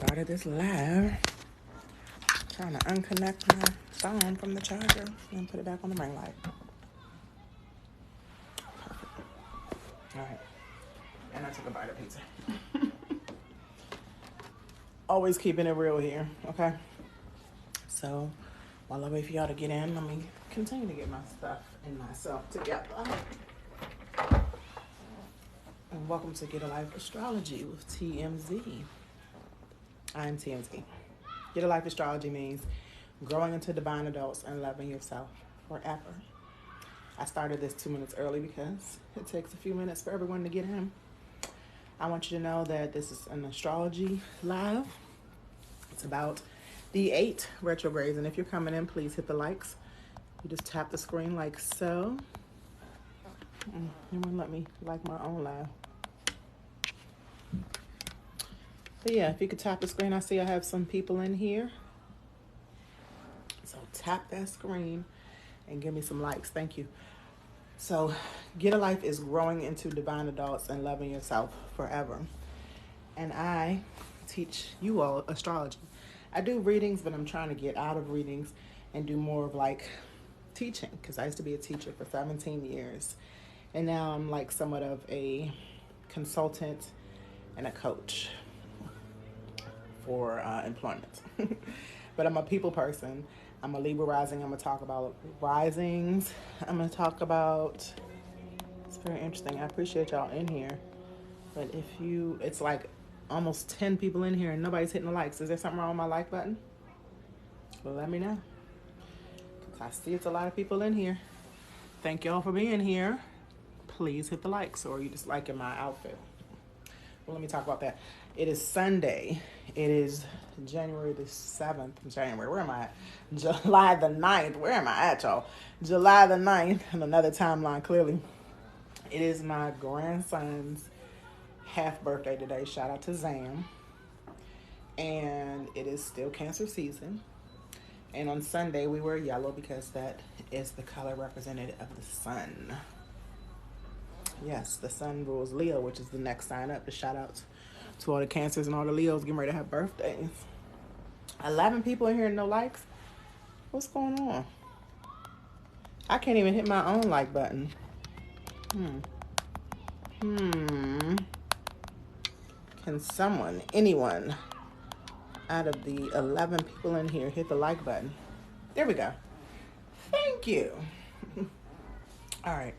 started this live. Trying to unconnect my phone from the charger and put it back on the ring light. Perfect. All right. And I took a bite of pizza. Always keeping it real here, okay? So while I wait for y'all to get in, let me continue to get my stuff and myself together. And welcome to Get a Life Astrology with TMZ. I'm TMZ. Get a Life Astrology means growing into divine adults and loving yourself forever. I started this 2 minutes early because it takes a few minutes for everyone to get in. I want you to know that this is an astrology live. It's about the 8 retrogrades, and if you're coming in, please hit the likes. You just tap the screen like so. Anyone let me like my own live? But yeah, if you could tap the screen, I see I have some people in here. So tap that screen and give me some likes. Thank you. So Get a Life is growing into divine adults and loving yourself forever. And I teach you all astrology. I do readings, but I'm trying to get out of readings and do more of like teaching, because I used to be a teacher for 17 years. And now I'm like somewhat of a consultant and a coach for employment. But I'm a people person. I'm a Libra rising. I'm going to talk about risings. I'm going to talk about, it's very interesting. I appreciate y'all in here. But if you, it's like almost 10 people in here and nobody's hitting the likes. Is there something wrong with my like button? Well, let me know. I see it's a lot of people in here. Thank y'all for being here. Please hit the likes, or you just liking my outfit. Well, let me talk about that. It is Sunday. It is January the 7th. Where am I at? July the 9th. Where am I at, y'all? July the 9th. And another timeline, clearly. It is my grandson's half birthday today. Shout out to Zam. And it is still Cancer season. And on Sunday, we wear yellow because that is the color representative of the sun. Yes, the sun rules Leo, which is the next sign up. The shout outs to all the Cancers and all the Leos getting ready to have birthdays. 11 people in here and no likes? What's going on? I can't even hit my own like button. Can someone, anyone, out of the 11 people in here hit the like button? There we go. Thank you. All right.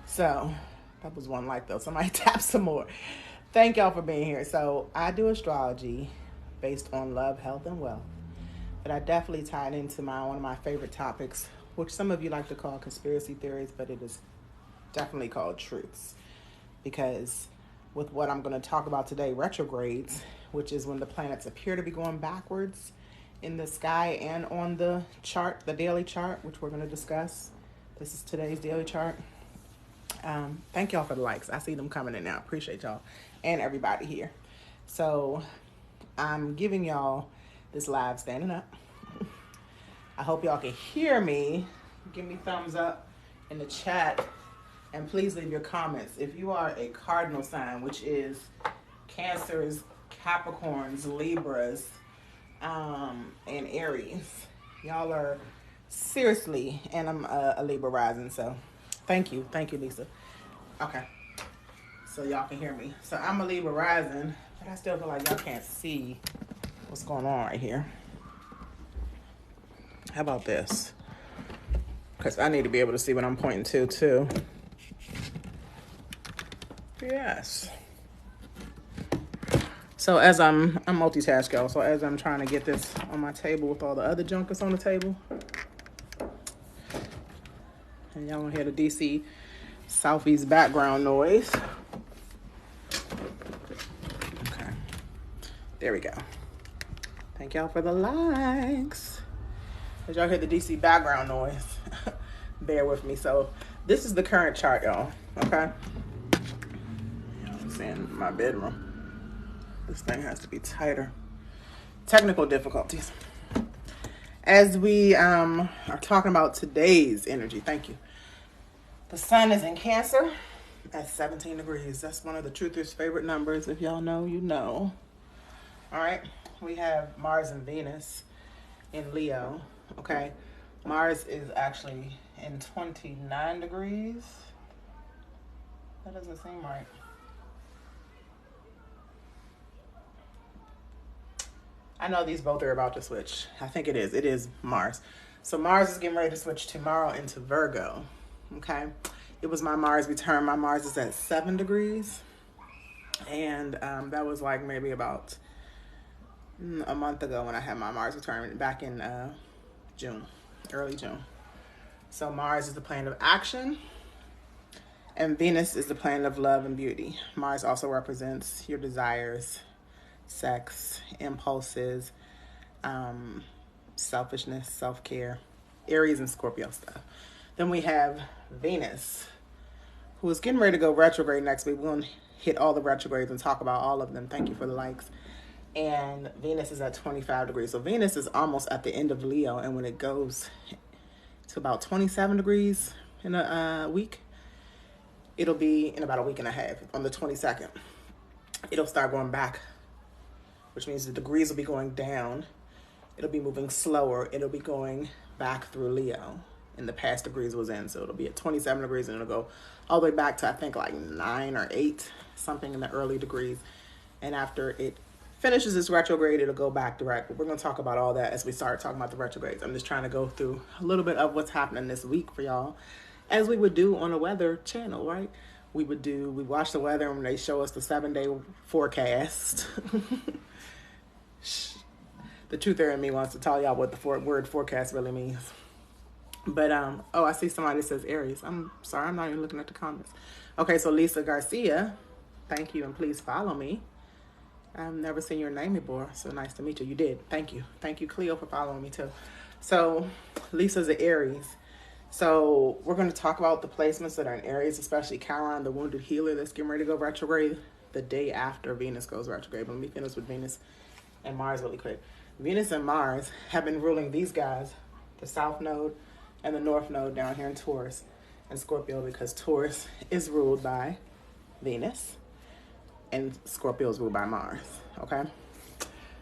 So that was one like though. Somebody tap some more. Thank y'all for being here. So I do astrology based on love, health, and wealth. But I definitely tied into one of my favorite topics, which some of you like to call conspiracy theories, but it is definitely called truths. Because with what I'm going to talk about today, retrogrades, which is when the planets appear to be going backwards in the sky and on the chart, the daily chart, which we're going to discuss. This is today's daily chart. Thank y'all for the likes. I see them coming in now. Appreciate y'all and everybody here. So I'm giving y'all this live standing up. I hope y'all can hear me. Give me thumbs up in the chat. And please leave your comments. If you are a cardinal sign, which is Cancers, Capricorns, Libras, and Aries, y'all are seriously, and I'm a Libra rising, so thank you, Lisa. Okay, so y'all can hear me. So I'm a Libra rising, but I still feel like y'all can't see what's going on right here. How about this? Because I need to be able to see what I'm pointing to too. Yes. So as I'm multitask, y'all. So as I'm trying to get this on my table with all the other junk that's on the table, and y'all gonna hear the DC Southeast background noise. Okay, there we go. Thank y'all for the likes. As y'all hear the DC background noise, bear with me. So this is the current chart, y'all. Okay. In my bedroom. This thing has to be tighter. Technical difficulties. As we are talking about today's energy, thank you. The sun is in Cancer at 17 degrees. That's one of the truthers' favorite numbers. If y'all know, you know. All right. we have Mars and Venus in Leo, okay? Mars is actually in 29 degrees. That doesn't seem right. I know these both are about to switch. I think it is. It is Mars. So Mars is getting ready to switch tomorrow into Virgo, okay? It was my Mars return. My Mars is at 7 degrees. And that was like maybe about a month ago when I had my Mars return back in June, early June. So Mars is the planet of action, and Venus is the planet of love and beauty. Mars also represents your desires, sex, impulses, selfishness, self-care, Aries and Scorpio stuff. Then we have Venus, who is getting ready to go retrograde next week. We're going to hit all the retrogrades and talk about all of them. Thank you for the likes. And Venus is at 25 degrees. So Venus is almost at the end of Leo. And when it goes to about 27 degrees in a week, it'll be in about a week and a half. On the 22nd, it'll start going back, which means the degrees will be going down. It'll be moving slower. It'll be going back through Leo in the past degrees was in. So it'll be at 27 degrees and it'll go all the way back to, I think, like 9 or 8, something in the early degrees. And after it finishes its retrograde, it'll go back direct. But we're going to talk about all that as we start talking about the retrogrades. I'm just trying to go through a little bit of what's happening this week for y'all, as we would do on a weather channel, right? We watch the weather and they show us the 7-day forecast. The truther in me wants to tell y'all what the word forecast really means. But, oh, I see somebody that says Aries. I'm sorry, I'm not even looking at the comments. Okay, so Lisa Garcia, thank you, and please follow me. I've never seen your name before, so nice to meet you. You did. Thank you. Thank you, Cleo, for following me, too. So, Lisa's an Aries. So, we're going to talk about the placements that are in Aries, especially Chiron, the wounded healer that's getting ready to go retrograde the day after Venus goes retrograde. But let me finish with Venus and Mars really quick. Venus and Mars have been ruling these guys, the South Node and the North Node down here in Taurus and Scorpio, because Taurus is ruled by Venus and Scorpio is ruled by Mars, okay?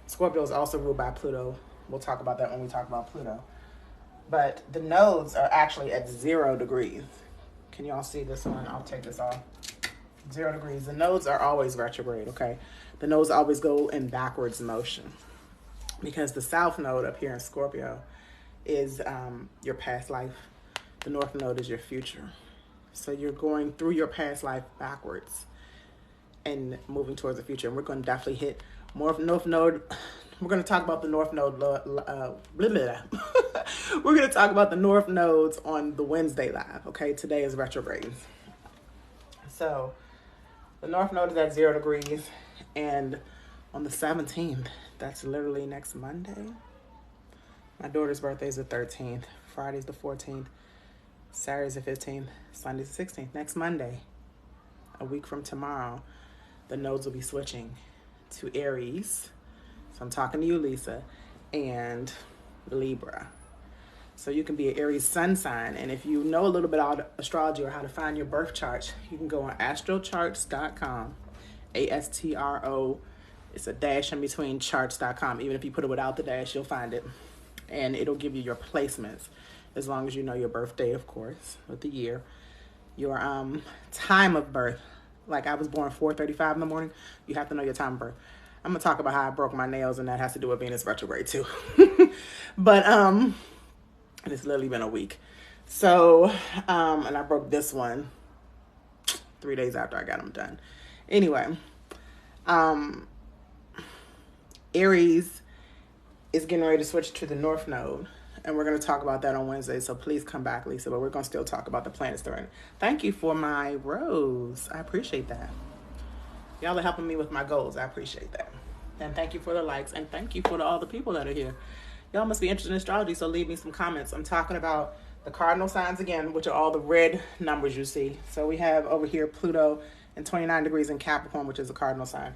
Scorpio is also ruled by Pluto. We'll talk about that when we talk about Pluto. But the nodes are actually at 0 degrees. Can y'all see this one? I'll take this off. 0 degrees. The nodes are always retrograde, okay? The nodes always go in backwards motion, because the South Node up here in Scorpio is your past life. The North Node is your future. So you're going through your past life backwards and moving towards the future. And we're going to definitely hit more of North Node. We're going to talk about the North Node. We're going to talk about the North Nodes on the Wednesday live. Okay, today is retrograde. So the North Node is at 0 degrees. And on the 17th, that's literally next Monday. My daughter's birthday is the 13th. Friday's the 14th. Saturday's the 15th. Sunday's the 16th. Next Monday, a week from tomorrow, the nodes will be switching to Aries. So I'm talking to you, Lisa, and Libra. So you can be an Aries sun sign. And if you know a little bit about astrology or how to find your birth chart, you can go on astrocharts.com. ASTRO. It's a dash in between charts.com. Even if you put it without the dash, you'll find it. And it'll give you your placements, as long as you know your birthday, of course, with the year. Your time of birth. Like I was born 4:35 in the morning. You have to know your time of birth. I'm going to talk about how I broke my nails, and that has to do with Venus retrograde too. But it's literally been a week. So, and I broke this one 3 days after I got them done. Anyway, Aries is getting ready to switch to the North Node, and we're going to talk about that on Wednesday, so please come back, Lisa, but we're going to still talk about the planets that are in. Thank you for my rose. I appreciate that. Y'all are helping me with my goals. I appreciate that. And thank you for the likes, and thank you for all the people that are here. Y'all must be interested in astrology, so leave me some comments. I'm talking about the cardinal signs again, which are all the red numbers you see. So we have over here Pluto and 29 degrees in Capricorn, which is a cardinal sign.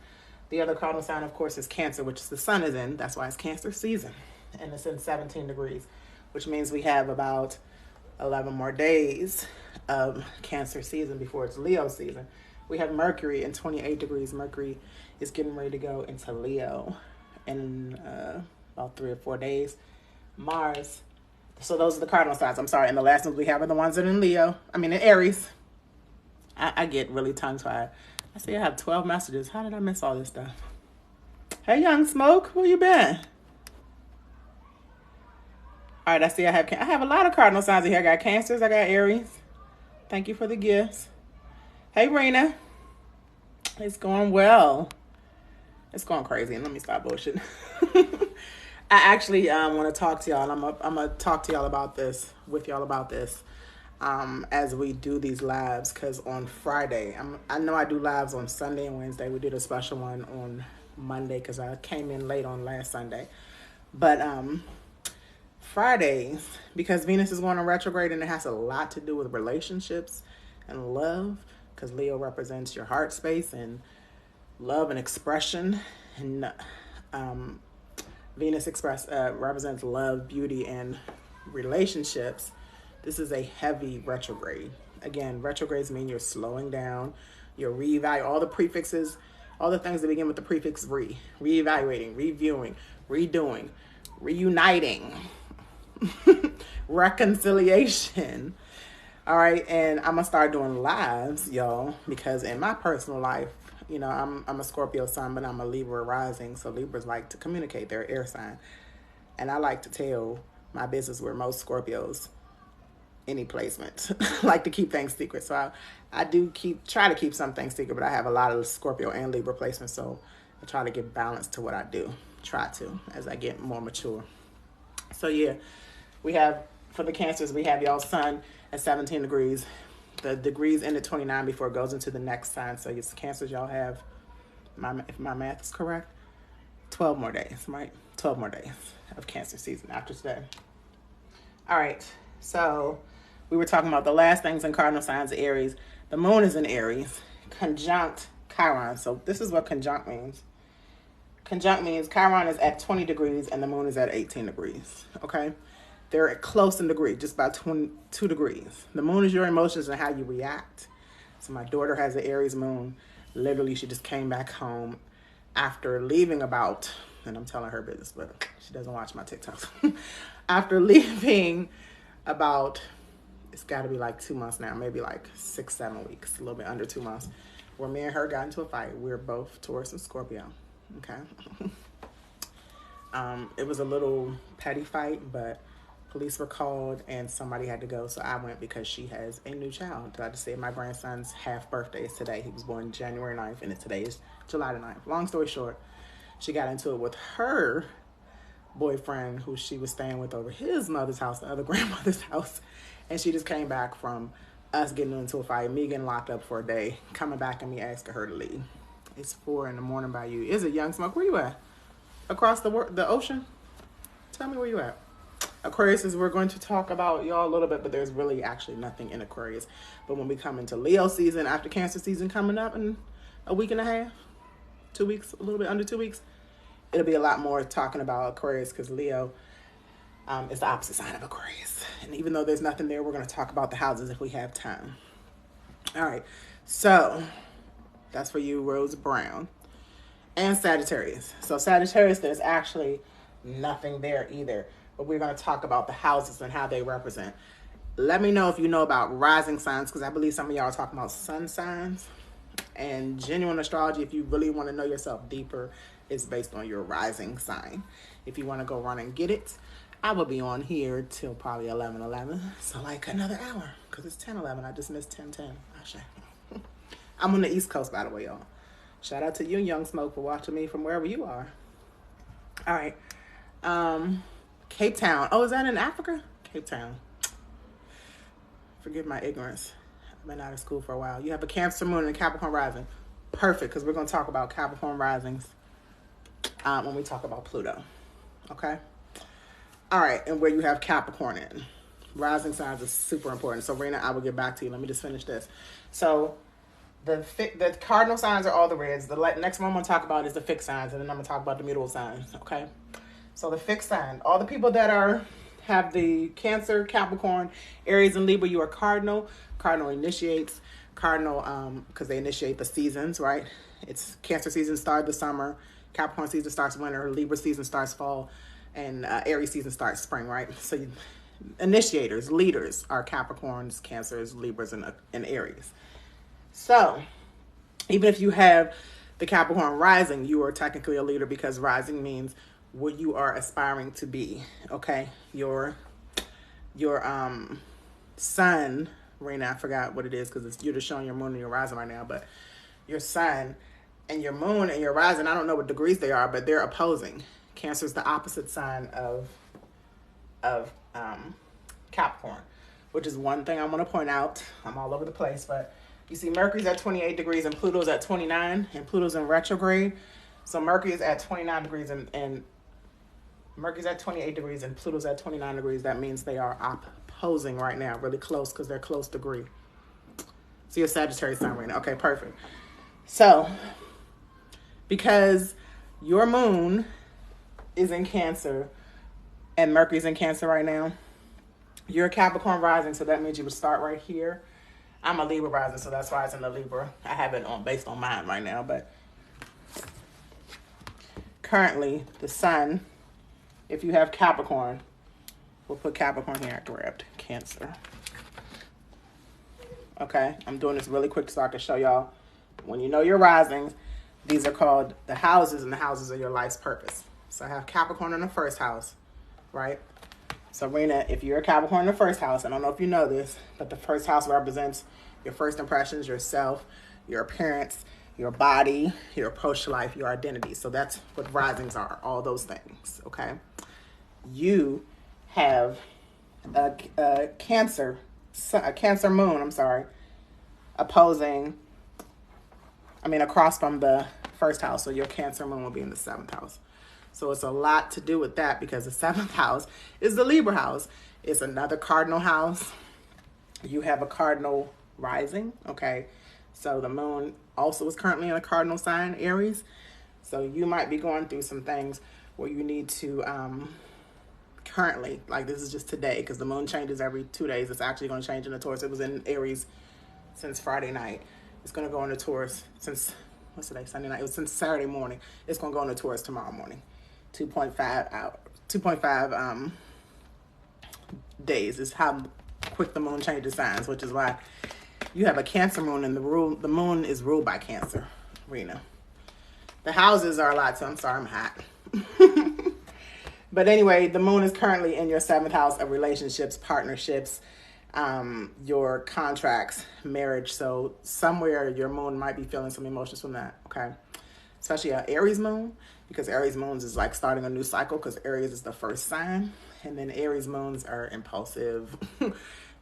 The other cardinal sign, of course, is Cancer, which the sun is in. That's why it's Cancer season. And it's in 17 degrees, which means we have about 11 more days of Cancer season before it's Leo season. We have Mercury in 28 degrees. Mercury is getting ready to go into Leo in about 3 or 4 days. Mars. So those are the cardinal signs. I'm sorry. And the last ones we have are the ones that are in in Aries. I get really tongue-tied. I see I have 12 messages. How did I miss all this stuff? Hey, Young Smoke, where you been? All right, I see I have a lot of cardinal signs in here. I got Cancers, I got Aries. Thank you for the gifts. Hey, Rena. It's going well. It's going crazy, and let me stop bullshitting. I actually want to talk to y'all, and I'm going to talk to y'all about this, as we do these lives, because on Friday, I know I do lives on Sunday and Wednesday. We did a special one on Monday because I came in late on last Sunday. But Fridays, because Venus is going on retrograde, and it has a lot to do with relationships and love, because Leo represents your heart space and love and expression, and Venus represents love, beauty, and relationships. This is a heavy retrograde. Again, retrogrades mean you're slowing down, you're reevaluating all the prefixes, all the things that begin with the prefix reevaluating, reviewing, redoing, reuniting, reconciliation. All right, and I'm gonna start doing lives, y'all, because in my personal life, I'm a Scorpio sun, but I'm a Libra rising. So Libras like to communicate. They're air sign. And I like to tell my business where most Scorpios, any placement, like to keep things secret. So I do try to keep some things secret, but I have a lot of Scorpio and Libra placements. So I try to get balance to what I do. Try to, as I get more mature. So yeah, we have, for the Cancers, we have y'all sun at 17 degrees. The degrees end at 29 before it goes into the next sign. So it's Cancers, y'all have, if my math is correct, 12 more days, right? 12 more days of Cancer season after today. All right, so we were talking about the last things in cardinal signs of Aries. The moon is in Aries, conjunct Chiron. So this is what conjunct means. Conjunct means Chiron is at 20 degrees and the moon is at 18 degrees, okay? They're close in degree, just about 22 degrees. The moon is your emotions and how you react. So my daughter has an Aries moon. Literally, she just came back home after leaving about, and I'm telling her business, but she doesn't watch my TikToks. After leaving about, it's got to be like 2 months now, maybe like 6-7 weeks, a little bit under 2 months, where me and her got into a fight. We're both Taurus and Scorpio, okay? It was a little petty fight, but police were called and somebody had to go, so I went because she has a new child. I just say my grandson's half birthday is today. He was born January 9th, and today is July the 9th. Long story short, she got into it with her boyfriend, who she was staying with over his mother's house, the other grandmother's house, and she just came back from us getting into a fight, me getting locked up for a day, coming back and me asking her to leave. It's 4 a.m. by you. Is it, Young Smoke? Where you at? Across the ocean? Tell me where you at. Aquarius is, we're going to talk about y'all a little bit, but there's really actually nothing in Aquarius. But when we come into Leo season, after Cancer season coming up in a week and a half, 2 weeks, a little bit under 2 weeks, it'll be a lot more talking about Aquarius, because Leo is the opposite sign of Aquarius. And even though there's nothing there, we're going to talk about the houses if we have time. All right, so that's for you, Rose Brown. And Sagittarius. So Sagittarius, there's actually nothing there either. But we're going to talk about the houses and how they represent. Let me know if you know about rising signs, because I believe some of y'all are talking about sun signs. And genuine astrology, if you really want to know yourself deeper, is based on your rising sign. If you want to go run and get it, I will be on here till probably 11:11. So like another hour, because it's 10:11. I just missed 10:10. I'm on the East Coast, by the way, y'all. Shout out to you, Young Smoke, for watching me from wherever you are. All right. Cape Town. Oh, is that in Africa? Cape Town. Forgive my ignorance. I've been out of school for a while. You have a Cancer moon and a Capricorn rising. Perfect, because we're going to talk about Capricorn risings when we talk about Pluto. Okay? All right, and where you have Capricorn in. Rising signs is super important. So, Rena, I will get back to you. Let me just finish this. So, the cardinal signs are all the reds. The next one I'm going to talk about is the fixed signs, and then I'm going to talk about the mutable signs. Okay? So the fixed sign, all the people that have the Cancer, Capricorn, Aries, and Libra, you are cardinal. Cardinal initiates. Cardinal, because they initiate the seasons, right? It's Cancer season started the summer. Capricorn season starts winter, Libra season starts fall, and Aries season starts spring, right? So initiators, leaders are Capricorns, Cancers, Libras, and Aries. So even if you have the Capricorn rising, you are technically a leader because rising means what you are aspiring to be, okay? Your sun, Rena, I forgot what it is because you're just showing your moon and your rising right now, but your sun and your moon and your rising, I don't know what degrees they are, but they're opposing. Cancer is the opposite sign of Capricorn, which is one thing I want to point out. I'm all over the place, but you see Mercury's at 28 degrees and Pluto's at 29, and Pluto's in retrograde. So Mercury is at 29 degrees and Mercury's at 28 degrees and Pluto's at 29 degrees. That means they are opposing right now, really close because they're close degree. So you're Sagittarius sign right now. Okay, perfect. So because your moon is in Cancer and Mercury's in Cancer right now, you're a Capricorn rising, so that means you would start right here. I'm a Libra rising, so that's why it's in the Libra. I have it on based on mine right now, but currently the sun, if you have Capricorn, we'll put Capricorn here. I grabbed Cancer. Okay, I'm doing this really quick so I can show y'all. When you know your risings, these are called the houses, and the houses are your life's purpose. So I have Capricorn in the first house, right? So Rena, if you're a Capricorn in the first house, I don't know if you know this, but the first house represents your first impressions, yourself, your appearance, your body, your approach to life, your identity. So that's what risings are, all those things, okay? You have a Cancer moon, across from the first house. So your Cancer moon will be in the 7th house. So it's a lot to do with that because the 7th house is the Libra house. It's another cardinal house. You have a cardinal rising, okay? So the moon also is currently in a cardinal sign, Aries. So you might be going through some things where you need to currently, like this is just today because the moon changes every 2 days. It's actually going to change into Taurus. It was in Aries since Friday night. It's going to go into Taurus since, what's today, Sunday night? It was since Saturday morning. It's going to go into Taurus tomorrow morning. 2.5 days is how quick the moon changes signs, which is why you have a Cancer moon, and the moon is ruled by Cancer, Rena. The houses are a lot, so I'm sorry, I'm hot. But anyway, the moon is currently in your 7th house of relationships, partnerships, your contracts, marriage. So somewhere your moon might be feeling some emotions from that, okay? Especially an Aries moon, because Aries moons is like starting a new cycle because Aries is the first sign. And then Aries moons are impulsive.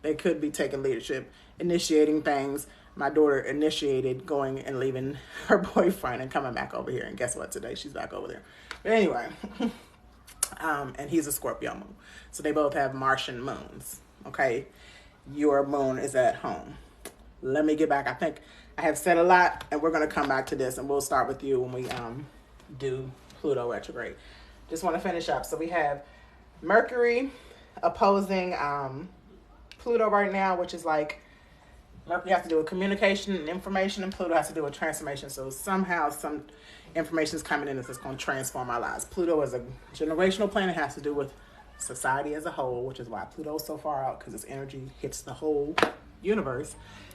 They could be taking leadership, initiating things. My daughter initiated going and leaving her boyfriend and coming back over here. And guess what? Today she's back over there. But anyway, and he's a Scorpio moon. So they both have Martian moons, okay? Your moon is at home. Let me get back. I think I have said a lot, and we're going to come back to this, and we'll start with you when we do Pluto retrograde. Just want to finish up. So we have Mercury opposing Pluto right now, which is like Mercury has to do with communication and information, and Pluto has to do with transformation. So somehow some information is coming in that's going to transform our lives. Pluto is a generational planet, has to do with society as a whole, which is why Pluto is so far out, because its energy hits the whole universe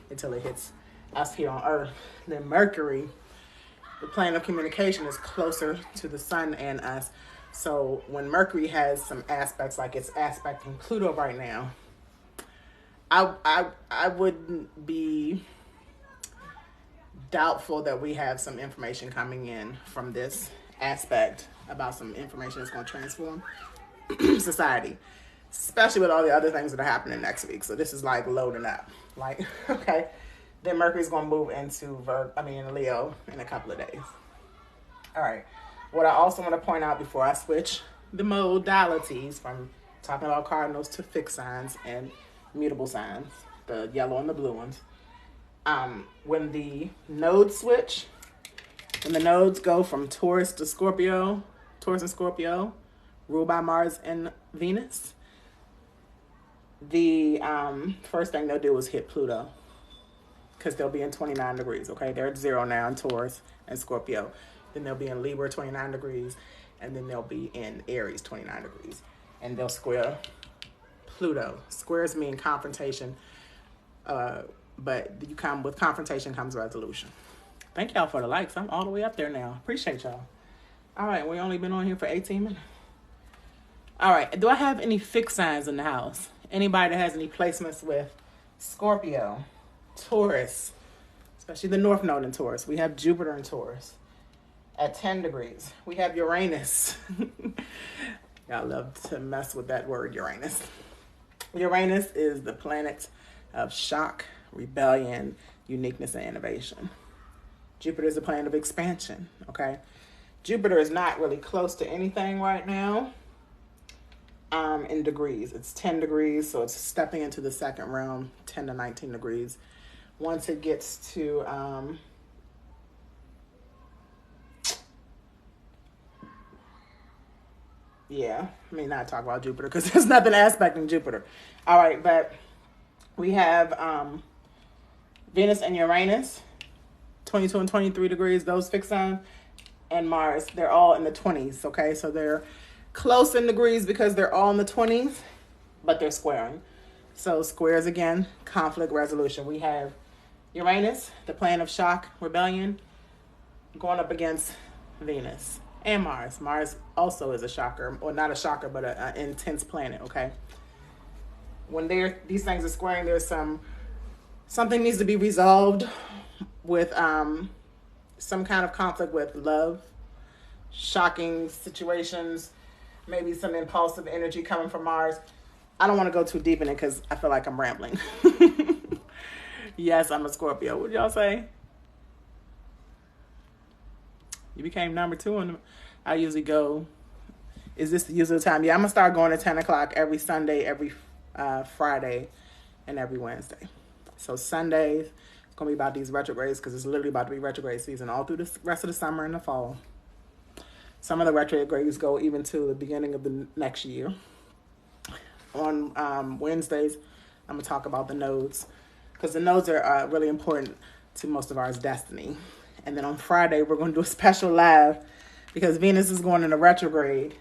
until it hits us here on Earth. Then Mercury, the plane of communication, is closer to the sun and us. So when Mercury has some aspects, like it's aspecting Pluto right now, I wouldn't be doubtful that we have some information coming in from this aspect about some information that's going to transform society, especially with all the other things that are happening next week. So this is like loading up, like, okay. Then Mercury's going to move into Leo in a couple of days. All right. What I also want to point out before I switch the modalities from talking about cardinals to fixed signs and mutable signs, the yellow and the blue ones, when the nodes switch, when the nodes go from Taurus to Scorpio, Taurus and Scorpio, ruled by Mars and Venus, the first thing they'll do is hit Pluto, because they'll be in 29 degrees, okay? They're at 0 now in Taurus and Scorpio. Then they'll be in Libra, 29 degrees. And then they'll be in Aries, 29 degrees. And they'll square Pluto. Squares mean confrontation. But with confrontation comes resolution. Thank y'all for the likes. I'm all the way up there now. Appreciate y'all. All right, we only been on here for 18 minutes. All right, do I have any fixed signs in the house? Anybody that has any placements with Scorpio, Taurus, especially the North Node in Taurus. We have Jupiter in Taurus at 10 degrees. We have Uranus. Y'all love to mess with that word, Uranus. Uranus is the planet of shock, rebellion, uniqueness, and innovation. Jupiter is the planet of expansion, okay? Jupiter is not really close to anything right now in degrees. It's 10 degrees, so it's stepping into the second realm, 10 to 19 degrees. Once it gets to yeah, I mean, not talk about Jupiter because there's nothing aspecting Jupiter. All right, but we have Venus and Uranus, 22 and 23 degrees, those fixed signs, and Mars. They're all in the 20s, okay? So they're close in degrees because they're all in the 20s, but they're squaring. So squares again, conflict resolution. We have Uranus, the planet of shock, rebellion, going up against Venus and Mars. Mars also is a shocker, or not a shocker, but an intense planet, okay? When these things are squaring, there's something needs to be resolved with some kind of conflict with love, shocking situations, maybe some impulsive energy coming from Mars. I don't want to go too deep in it because I feel like I'm rambling. Yes, I'm a Scorpio. What y'all say? You became number 2 on I usually go. Is this the usual time? Yeah, I'm going to start going at 10 o'clock every Sunday, every Friday, and every Wednesday. So Sundays, it's going to be about these retrogrades because it's literally about to be retrograde season all through the rest of the summer and the fall. Some of the retrogrades go even to the beginning of the next year. On Wednesdays, I'm going to talk about the nodes because the nodes are really important to most of our destiny. And then on Friday, we're going to do a special live because Venus is going into retrograde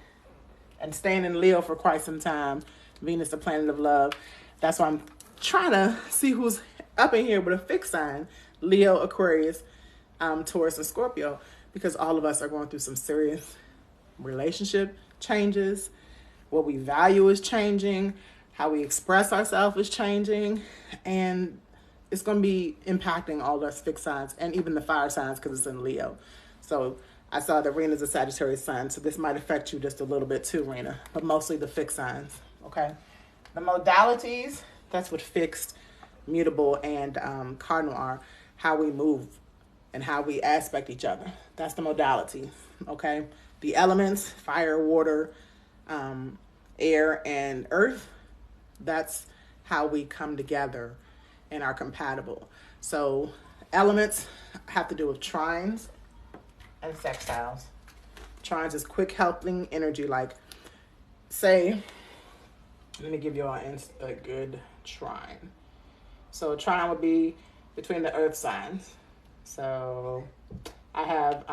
and staying in Leo for quite some time. Venus, the planet of love. That's why I'm trying to see who's up in here with a fixed sign. Leo, Aquarius, Taurus, and Scorpio. Because all of us are going through some serious relationship changes. What we value is changing. How we express ourselves is changing. And it's going to be impacting all those fixed signs and even the fire signs because it's in Leo. So I saw that Rena's a Sagittarius sun, so this might affect you just a little bit too, Rena, but mostly the fixed signs, okay? The modalities, that's what fixed, mutable, and cardinal are, how we move and how we aspect each other. That's the modality, okay? The elements, fire, water, air, and earth, that's how we come together and are compatible. So elements have to do with trines and sextiles. Trines is quick helping energy, like say, let me give you all a good trine. So a trine would be between the earth signs. So I have,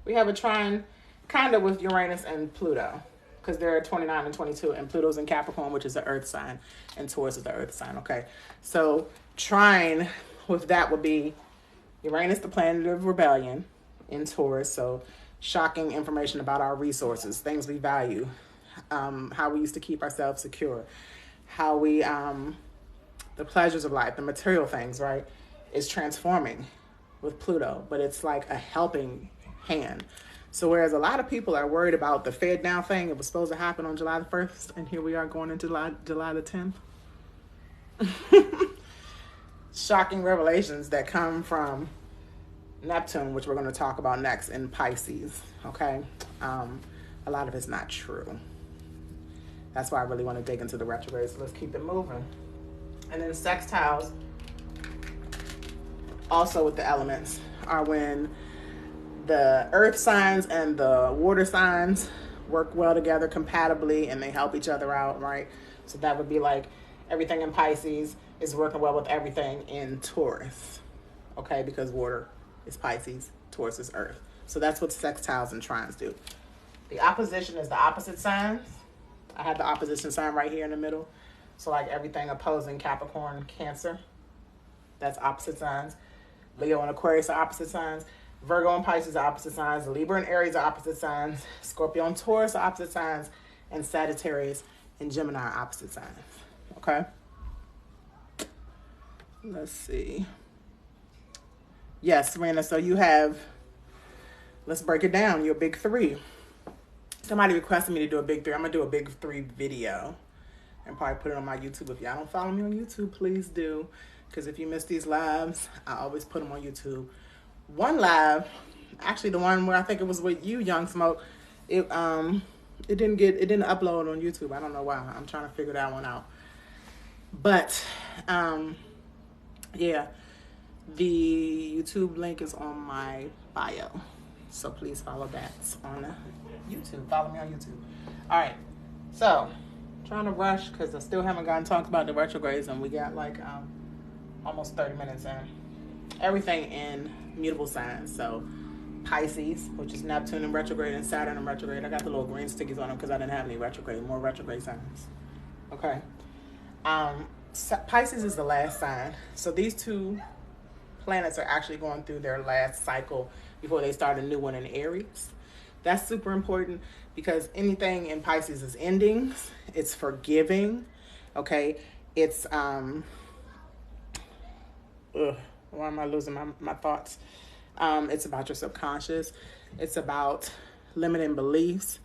we have a trine kind of with Uranus and Pluto because they're 29 and 22 and Pluto's in Capricorn, which is the earth sign, and Taurus is the earth sign, okay? So trine with that would be Uranus, the planet of rebellion, in Taurus, so shocking information about our resources, things we value, how we used to keep ourselves secure, how we, the pleasures of life, the material things, right, is transforming with Pluto, but it's like a helping hand. So whereas a lot of people are worried about the Fed now thing, it was supposed to happen on July the 1st, and here we are going into July the 10th. Shocking revelations that come from Neptune, which we're going to talk about next, in Pisces, okay? A lot of it's not true. That's why I really want to dig into the retrograde, so let's keep it moving. And then sextiles, also with the elements, are when the earth signs and the water signs work well together compatibly and they help each other out, right? So that would be like everything in Pisces is working well with everything in Taurus, okay? Because water is Pisces, Taurus is earth. So that's what sextiles and trines do. The opposition is the opposite signs. I have the opposition sign right here in the middle. So like everything opposing Capricorn, Cancer, that's opposite signs. Leo and Aquarius are opposite signs. Virgo and Pisces are opposite signs. Libra and Aries are opposite signs. Scorpio and Taurus are opposite signs. And Sagittarius and Gemini are opposite signs. Okay? Let's see. Yes, Serena, so you have, let's break it down, your big three. Somebody requested me to do a big three. I'm going to do a big three video and probably put it on my YouTube. If y'all don't follow me on YouTube, please do. Because if you miss these lives, I always put them on YouTube. One live, actually the one where I think it was with you, Young Smoke, it didn't upload on YouTube. I don't know why. I'm trying to figure that one out. But yeah, the YouTube link is on my bio. So please follow that on YouTube. Follow me on YouTube. All right. So, trying to rush because I still haven't gotten talked about the retrogrades, and we got like almost 30 minutes in. Everything in mutable signs. So, Pisces, which is Neptune in retrograde, and Saturn in retrograde. I got the little green stickies on them because I didn't have any retrograde. More retrograde signs. Okay. Pisces is the last sign. So these two planets are actually going through their last cycle before they start a new one in Aries. That's super important because anything in Pisces is endings. It's forgiving. Okay. It's, why am I losing my thoughts? It's about your subconscious. It's about limiting beliefs.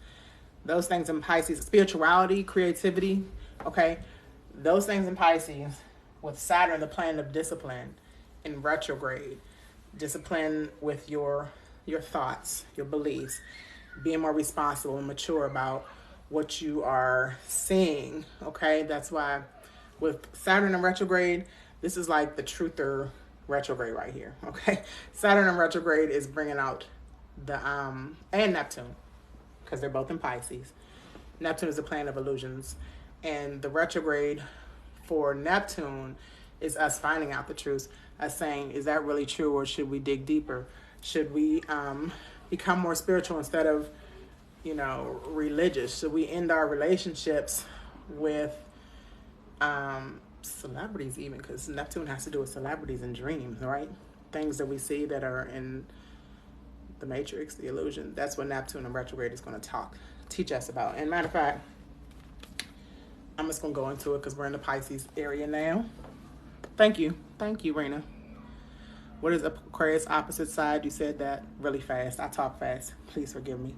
Those things in Pisces, spirituality, creativity. Okay. Those things in Pisces with Saturn, the planet of discipline, in retrograde, discipline with your thoughts, your beliefs, being more responsible and mature about what you are seeing. Okay, that's why with Saturn in retrograde, this is like the truther retrograde right here. Okay, Saturn in retrograde is bringing out the and Neptune, because they're both in Pisces. Neptune is a planet of illusions, and the retrograde for Neptune is us finding out the truth, us saying, is that really true, or should we dig deeper? Should we become more spiritual instead of, religious? Should we end our relationships with celebrities even? Because Neptune has to do with celebrities and dreams, right? Things that we see that are in the Matrix, the illusion. That's what Neptune in retrograde is going to teach us about. And matter of fact, I'm just going to go into it because we're in the Pisces area now. Thank you, Rena. What is Aquarius opposite side? You said that really fast. I talk fast. Please forgive me.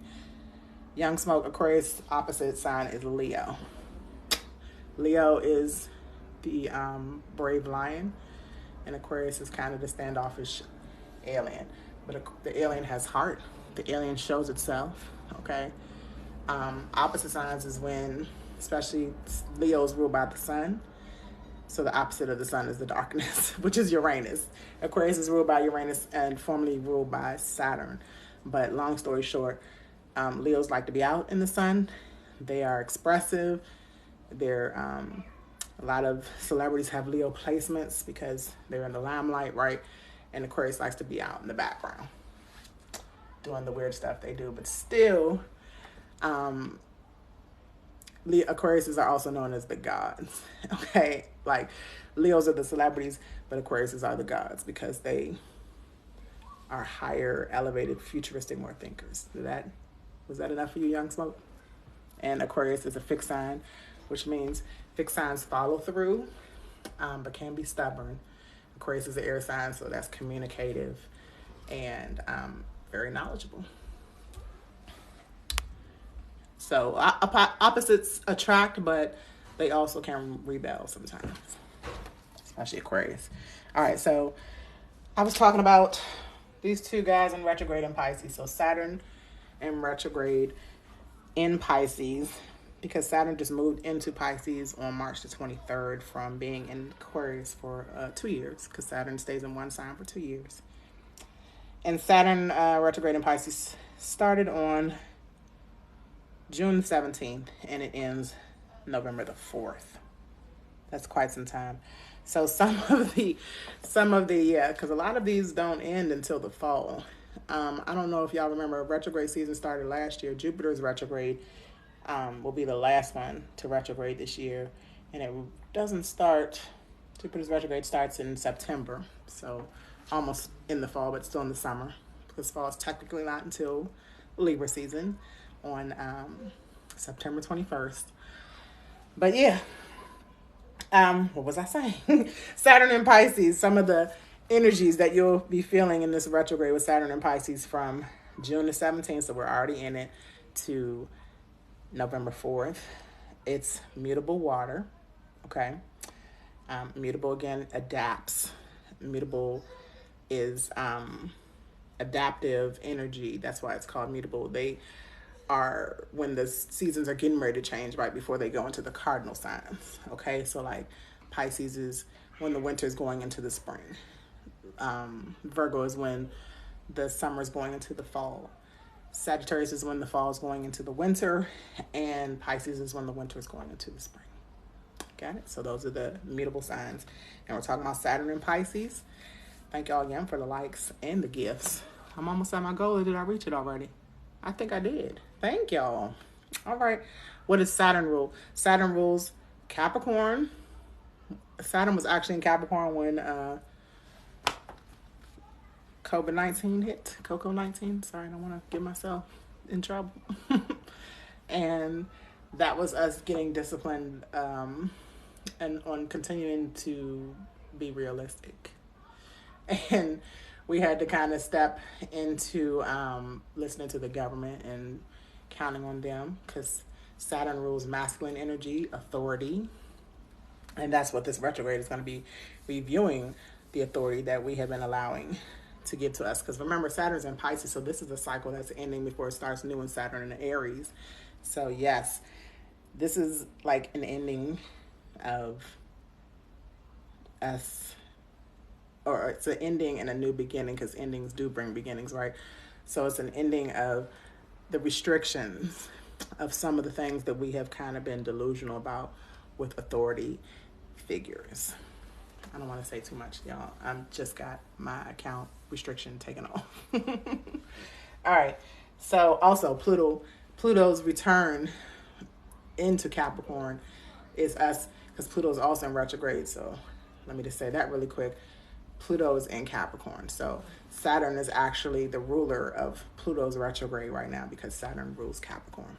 Young Smoke, Aquarius opposite sign is Leo. Leo is the brave lion, and Aquarius is kind of the standoffish alien. But the alien has heart. The alien shows itself, okay? Opposite signs is when, especially Leo is ruled by the sun. So the opposite of the sun is the darkness, which is Uranus. Aquarius is ruled by Uranus and formerly ruled by Saturn. But long story short, Leos like to be out in the sun. They are expressive. They're a lot of celebrities have Leo placements because they're in the limelight, right? And Aquarius likes to be out in the background doing the weird stuff they do. But still, Aquariuses are also known as the gods, okay? Like, Leos are the celebrities, but Aquariuses are the gods because they are higher, elevated, futuristic, more thinkers. Was that enough for you, Young Smoke? And Aquarius is a fixed sign, which means fixed signs follow through, but can be stubborn. Aquarius is an air sign, so that's communicative and very knowledgeable. So opposites attract, but they also can rebel sometimes, especially Aquarius. All right, so I was talking about these two guys in retrograde in Pisces. So Saturn in retrograde in Pisces, because Saturn just moved into Pisces on March the 23rd from being in Aquarius for 2 years, because Saturn stays in one sign for 2 years. And Saturn retrograde in Pisces started on June 17th, and it ends November the 4th. That's quite some time. So some of the, because a lot of these don't end until the fall. I don't know if y'all remember, retrograde season started last year. Jupiter's retrograde will be the last one to retrograde this year. And it doesn't start, Jupiter's retrograde starts in September. So almost in the fall, but still in the summer. Because fall is technically not until Libra season on September 21st. But yeah, what was I saying? Saturn and Pisces, some of the energies that you'll be feeling in this retrograde with Saturn and Pisces from June the 17th, so we're already in it, to November 4th. It's mutable water, okay? Mutable, again, adapts. Mutable is adaptive energy. That's why it's called mutable. They are when the seasons are getting ready to change right before they go into the cardinal signs, okay? So like Pisces is when the winter is going into the spring. Virgo is when the summer is going into the fall. Sagittarius is when the fall is going into the winter, and Pisces is when the winter is going into the spring. Got it? So those are the mutable signs. And we're talking about Saturn and Pisces. Thank y'all again for the likes and the gifts. I'm almost at my goal. Or did I reach it already? I think I did. Thank y'all. All right. What does Saturn rule? Saturn rules Capricorn. Saturn was actually in Capricorn when COVID-19 hit. Coco-19. Sorry, I don't want to get myself in trouble. And that was us getting disciplined and on continuing to be realistic. And we had to kind of step into listening to the government and counting on them, because Saturn rules masculine energy, authority. And that's what this retrograde is going to be reviewing, the authority that we have been allowing to give to us. Because remember, Saturn's in Pisces, so this is a cycle that's ending before it starts new in Saturn and Aries. So yes, this is like an ending of us, or it's an ending and a new beginning, because endings do bring beginnings, right? So it's an ending of the restrictions of some of the things that we have kind of been delusional about with authority figures. I don't want to say too much, y'all. I've just got my account restriction taken off. All right. So also Pluto's return into Capricorn is us, because Pluto's also in retrograde. So let me just say that really quick. Pluto is in Capricorn. So Saturn is actually the ruler of Pluto's retrograde right now, because Saturn rules Capricorn.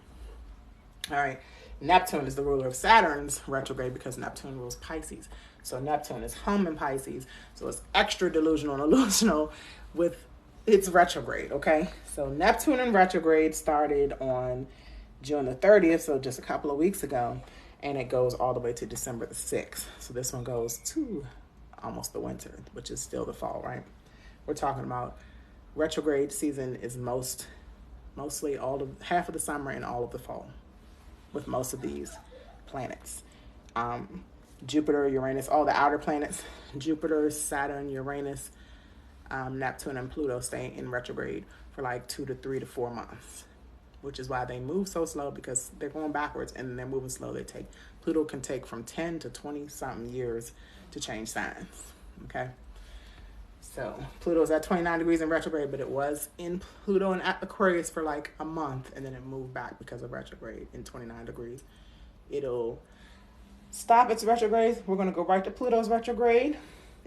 All right. Neptune is the ruler of Saturn's retrograde, because Neptune rules Pisces. So Neptune is home in Pisces. So it's extra delusional and illusional with its retrograde, okay? So Neptune in retrograde started on June the 30th, so just a couple of weeks ago, and it goes all the way to December the 6th. So this one goes to almost the winter, which is still the fall, right? We're talking about retrograde season is mostly half of the summer and all of the fall with most of these planets. Jupiter, Uranus, all the outer planets, Jupiter, Saturn, Uranus, Neptune, and Pluto stay in retrograde for like 2 to 3 to 4 months, which is why they move so slow, because they're going backwards and they're moving slow. Pluto can take from 10 to 20 something years to change signs. Okay. So Pluto's at 29 degrees in retrograde, but it was in Pluto and Aquarius for like a month, and then it moved back because of retrograde in 29 degrees. It'll stop its retrograde. We're going to go right to Pluto's retrograde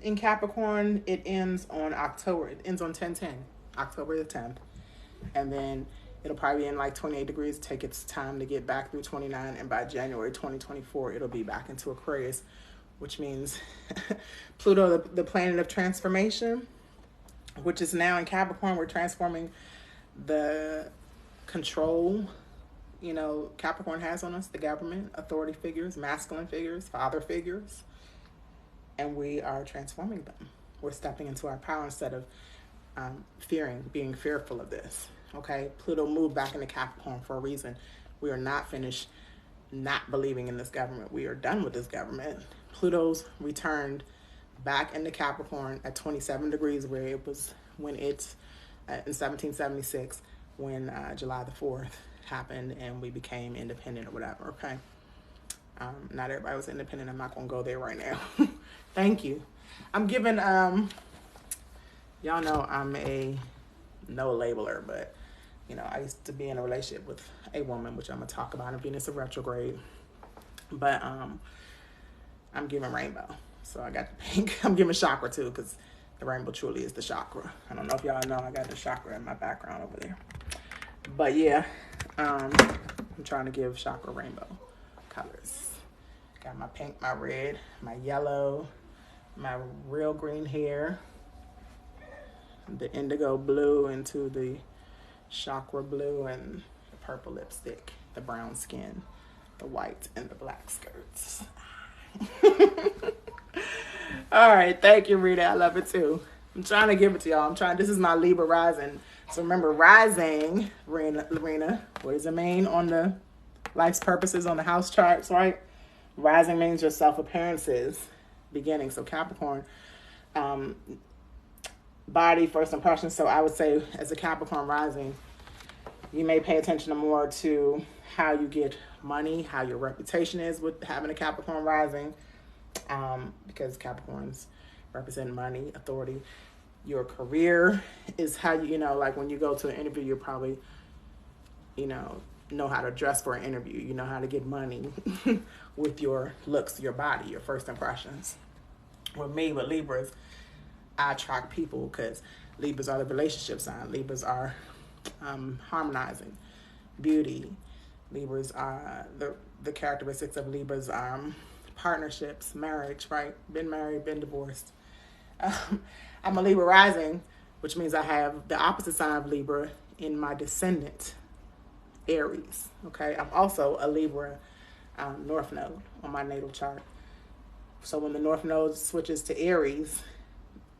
in Capricorn. It ends on October. It ends on 10/10, October the 10th. And then it'll probably be in like 28 degrees, take its time to get back through 29. And by January 2024, it'll be back into Aquarius, which means Pluto, the planet of transformation, which is now in Capricorn. We're transforming the control, Capricorn has on us, the government, authority figures, masculine figures, father figures, and we are transforming them. We're stepping into our power instead of being fearful of this. Okay, Pluto moved back into Capricorn for a reason. We are not finished not believing in this government. We are done with this government. Pluto's returned back into Capricorn at 27 degrees, where it was when it's in 1776, when July the 4th happened and we became independent or whatever. Okay, not everybody was independent. I'm not gonna go there right now. Thank you. I'm giving y'all know I'm a no labeler, but you know, I used to be in a relationship with a woman, which I'm gonna talk about in Venus of retrograde. But I'm giving rainbow, so I got the pink. I'm giving chakra too, because the rainbow truly is the chakra. I don't know if y'all know I got the chakra in my background over there, but yeah, I'm trying to give chakra rainbow colors. Got my pink, my red, my yellow, my real green hair, the indigo blue into the chakra blue, and the purple lipstick, the brown skin, the white, and the black skirts. All right, thank you, Rita. I love it too. I'm trying to give it to y'all. This is my Libra rising. So remember, rising, Rena, what does it mean on the life's purposes on the house charts, right? Rising means your self-appearances, beginning. So Capricorn, body, first impression. So I would say as a Capricorn rising, you may pay attention more to how you get money, how your reputation is with having a Capricorn rising, because Capricorns represent money, authority. Your career is how you know, like when you go to an interview, you're probably, know how to dress for an interview. You know how to get money with your looks, your body, your first impressions. With Libras, I attract people because Libras are the relationship sign. Libras are harmonizing, beauty. Libras are the characteristics of Libras are partnerships, marriage, right? Been married, been divorced. I'm a Libra rising, which means I have the opposite sign of Libra in my descendant, Aries. Okay, I'm also a Libra North Node on my natal chart. So when the North Node switches to Aries,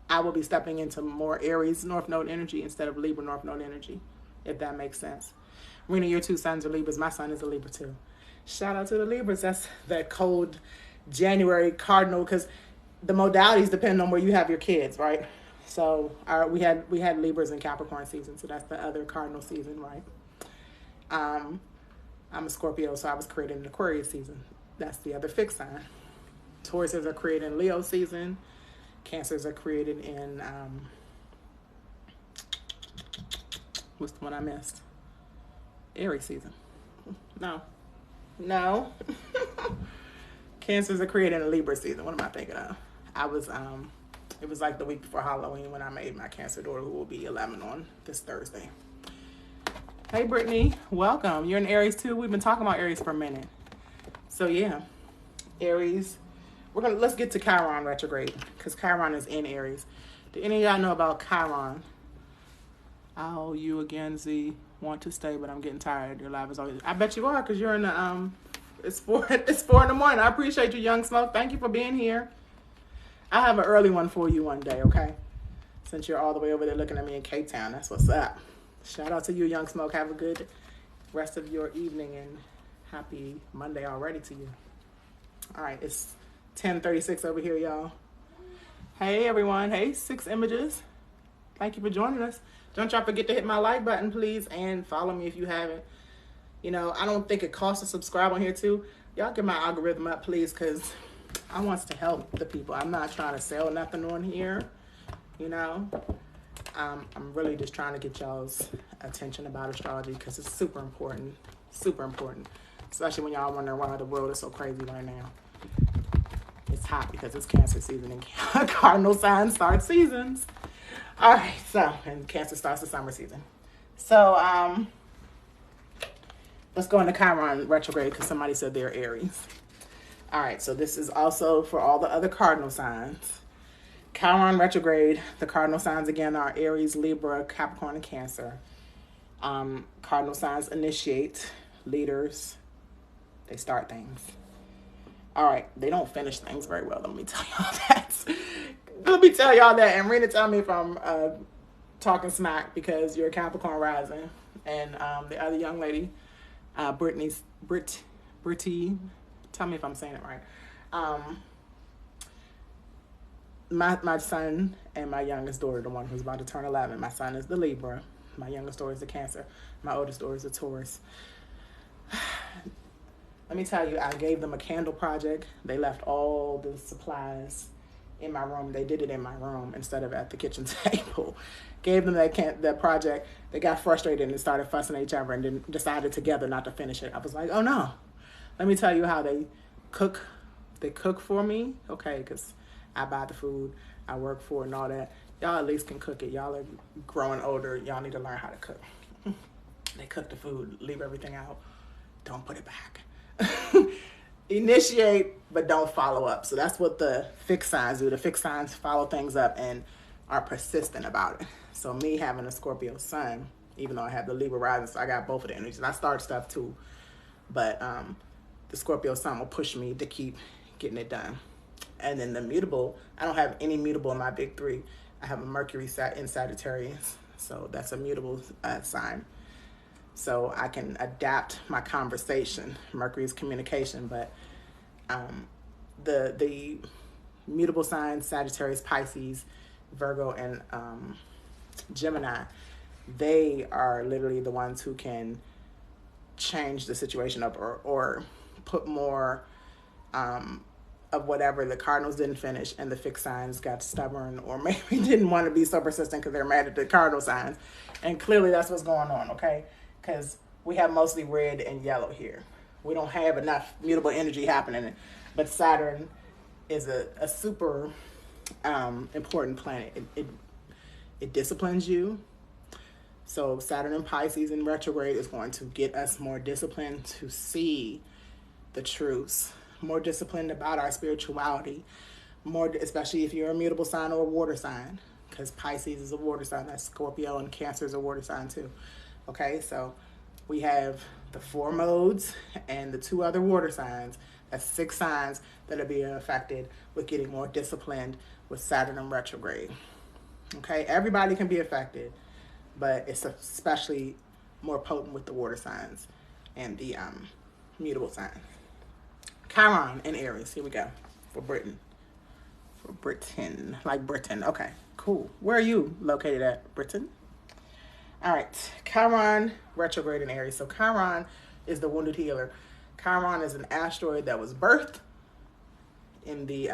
I will be stepping into more Aries North Node energy instead of Libra North Node energy, if that makes sense. Rena, your two sons are Libras. My son is a Libra too. Shout out to the Libras. That's that cold January cardinal, because the modalities depend on where you have your kids, right? So we had Libras in Capricorn season, so that's the other cardinal season, right? I'm a Scorpio, so I was created in Aquarius season. That's the other fixed sign. Tauruses are created in Leo season. Cancers are created in what's the one I missed? Aries season. No. Cancers are created in Libra season. What am I thinking of? It was like the week before Halloween when I made my Cancer daughter, who will be 11 on this Thursday. Hey, Brittany, welcome. You're in Aries too. We've been talking about Aries for a minute. So yeah, Aries. Let's get to Chiron retrograde, because Chiron is in Aries. Do any of y'all know about Chiron? Oh, you again, Z, want to stay, but I'm getting tired. Your live is always. I bet you are, because you're in the It's 4 in the morning. I appreciate you, Young Smoke. Thank you for being here. I'll have an early one for you one day, okay? Since you're all the way over there looking at me in Cape Town, that's what's up. Shout out to you, Young Smoke. Have a good rest of your evening, and happy Monday already to you. All right, it's 10:36 over here, y'all. Hey, everyone. Hey, 6 Images. Thank you for joining us. Don't y'all forget to hit my like button, please, and follow me if you haven't. I don't think it costs to subscribe on here, too. Y'all get my algorithm up, please, because I want to help the people. I'm not trying to sell nothing on here, I'm really just trying to get y'all's attention about astrology, because it's super important, especially when y'all wonder why the world is so crazy right now. It's hot because it's Cancer season, and cardinal signs start seasons. All right, and Cancer starts the summer season. So, let's go into Chiron retrograde, because somebody said they're Aries. All right, so this is also for all the other cardinal signs. Chiron retrograde, the cardinal signs again are Aries, Libra, Capricorn, and Cancer. Cardinal signs initiate, leaders, they start things. All right, they don't finish things very well. Let me tell y'all that. And Rena, tell me if I'm talking smack, because you're a Capricorn rising. And the other young lady, Britty, tell me if I'm saying it right. My son and my youngest daughter, the one who's about to turn 11, my son is the Libra. My youngest daughter is the Cancer. My oldest daughter is a Taurus. Let me tell you, I gave them a candle project. They left all the supplies in my room. They did it in my room instead of at the kitchen table. Gave them that project. They got frustrated and started fussing at each other and then decided together not to finish it. I was like, oh no. Let me tell you how they cook. They cook for me, okay, because I buy the food, I work for it and all that. Y'all at least can cook it. Y'all are growing older. Y'all need to learn how to cook. They cook the food, leave everything out. Don't put it back. Initiate, but don't follow up. So that's what the fixed signs do. The fixed signs follow things up and are persistent about it. So me having a Scorpio sun, even though I have the Libra rising, so I got both of the energies. I start stuff too, but the Scorpio sun will push me to keep getting it done. And then the mutable, I don't have any mutable in my big three. I have a Mercury in Sagittarius, so that's a mutable sign. So I can adapt my conversation. Mercury is communication, but the mutable signs, Sagittarius, Pisces, Virgo, and Gemini, they are literally the ones who can change the situation up or put more of whatever the cardinals didn't finish and the fixed signs got stubborn or maybe didn't want to be so persistent because they're mad at the cardinal signs. And clearly that's what's going on, okay? Because we have mostly red and yellow here. We don't have enough mutable energy happening. But Saturn is a super important planet. It disciplines you. So Saturn in Pisces in retrograde is going to get us more disciplined to see the truths, more disciplined about our spirituality, more, especially if you're a mutable sign or a water sign, because Pisces is a water sign. That's Scorpio, and Cancer is a water sign too. Okay, so we have the 4 modes and the 2 other water signs. That's 6 signs that are being affected with getting more disciplined with Saturn in retrograde. Okay, everybody can be affected, but it's especially more potent with the water signs and the mutable signs. Chiron in Aries. Here we go. For Britain. For Britain. Like Britain. Okay, cool. Where are you located at, Britain? All right. Chiron retrograde in Aries. So Chiron is the wounded healer. Chiron is an asteroid that was birthed in the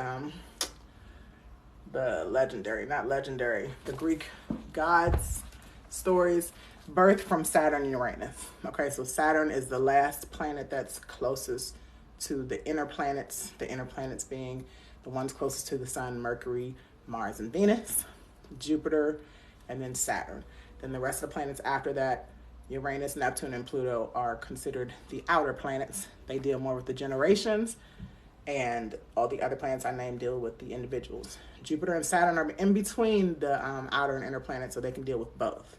legendary, not legendary, the Greek gods stories, birthed from Saturn and Uranus. Okay, so Saturn is the last planet that's closest to the inner planets being the ones closest to the sun: Mercury, Mars, and Venus, Jupiter, and then Saturn. Then the rest of the planets after that, Uranus, Neptune, and Pluto, are considered the outer planets. They deal more with the generations, and all the other planets I named deal with the individuals. Jupiter and Saturn are in between the outer and inner planets, so they can deal with both.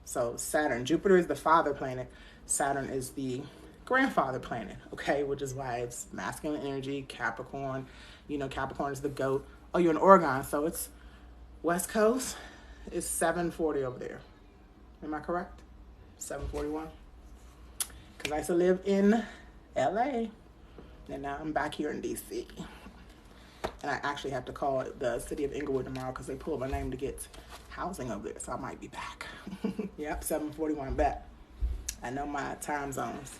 So Saturn, Jupiter is the father planet. Saturn is the grandfather planet, okay, which is why it's masculine energy, Capricorn. You know, Capricorn is the goat. Oh, you're in Oregon, so it's West Coast. It's 7:40 over there. Am I correct? 7:41. Because I used to live in LA, and now I'm back here in DC. And I actually have to call the city of Inglewood tomorrow because they pulled my name to get housing over there, so I might be back. Yep, 7:41 back. I know my time zones.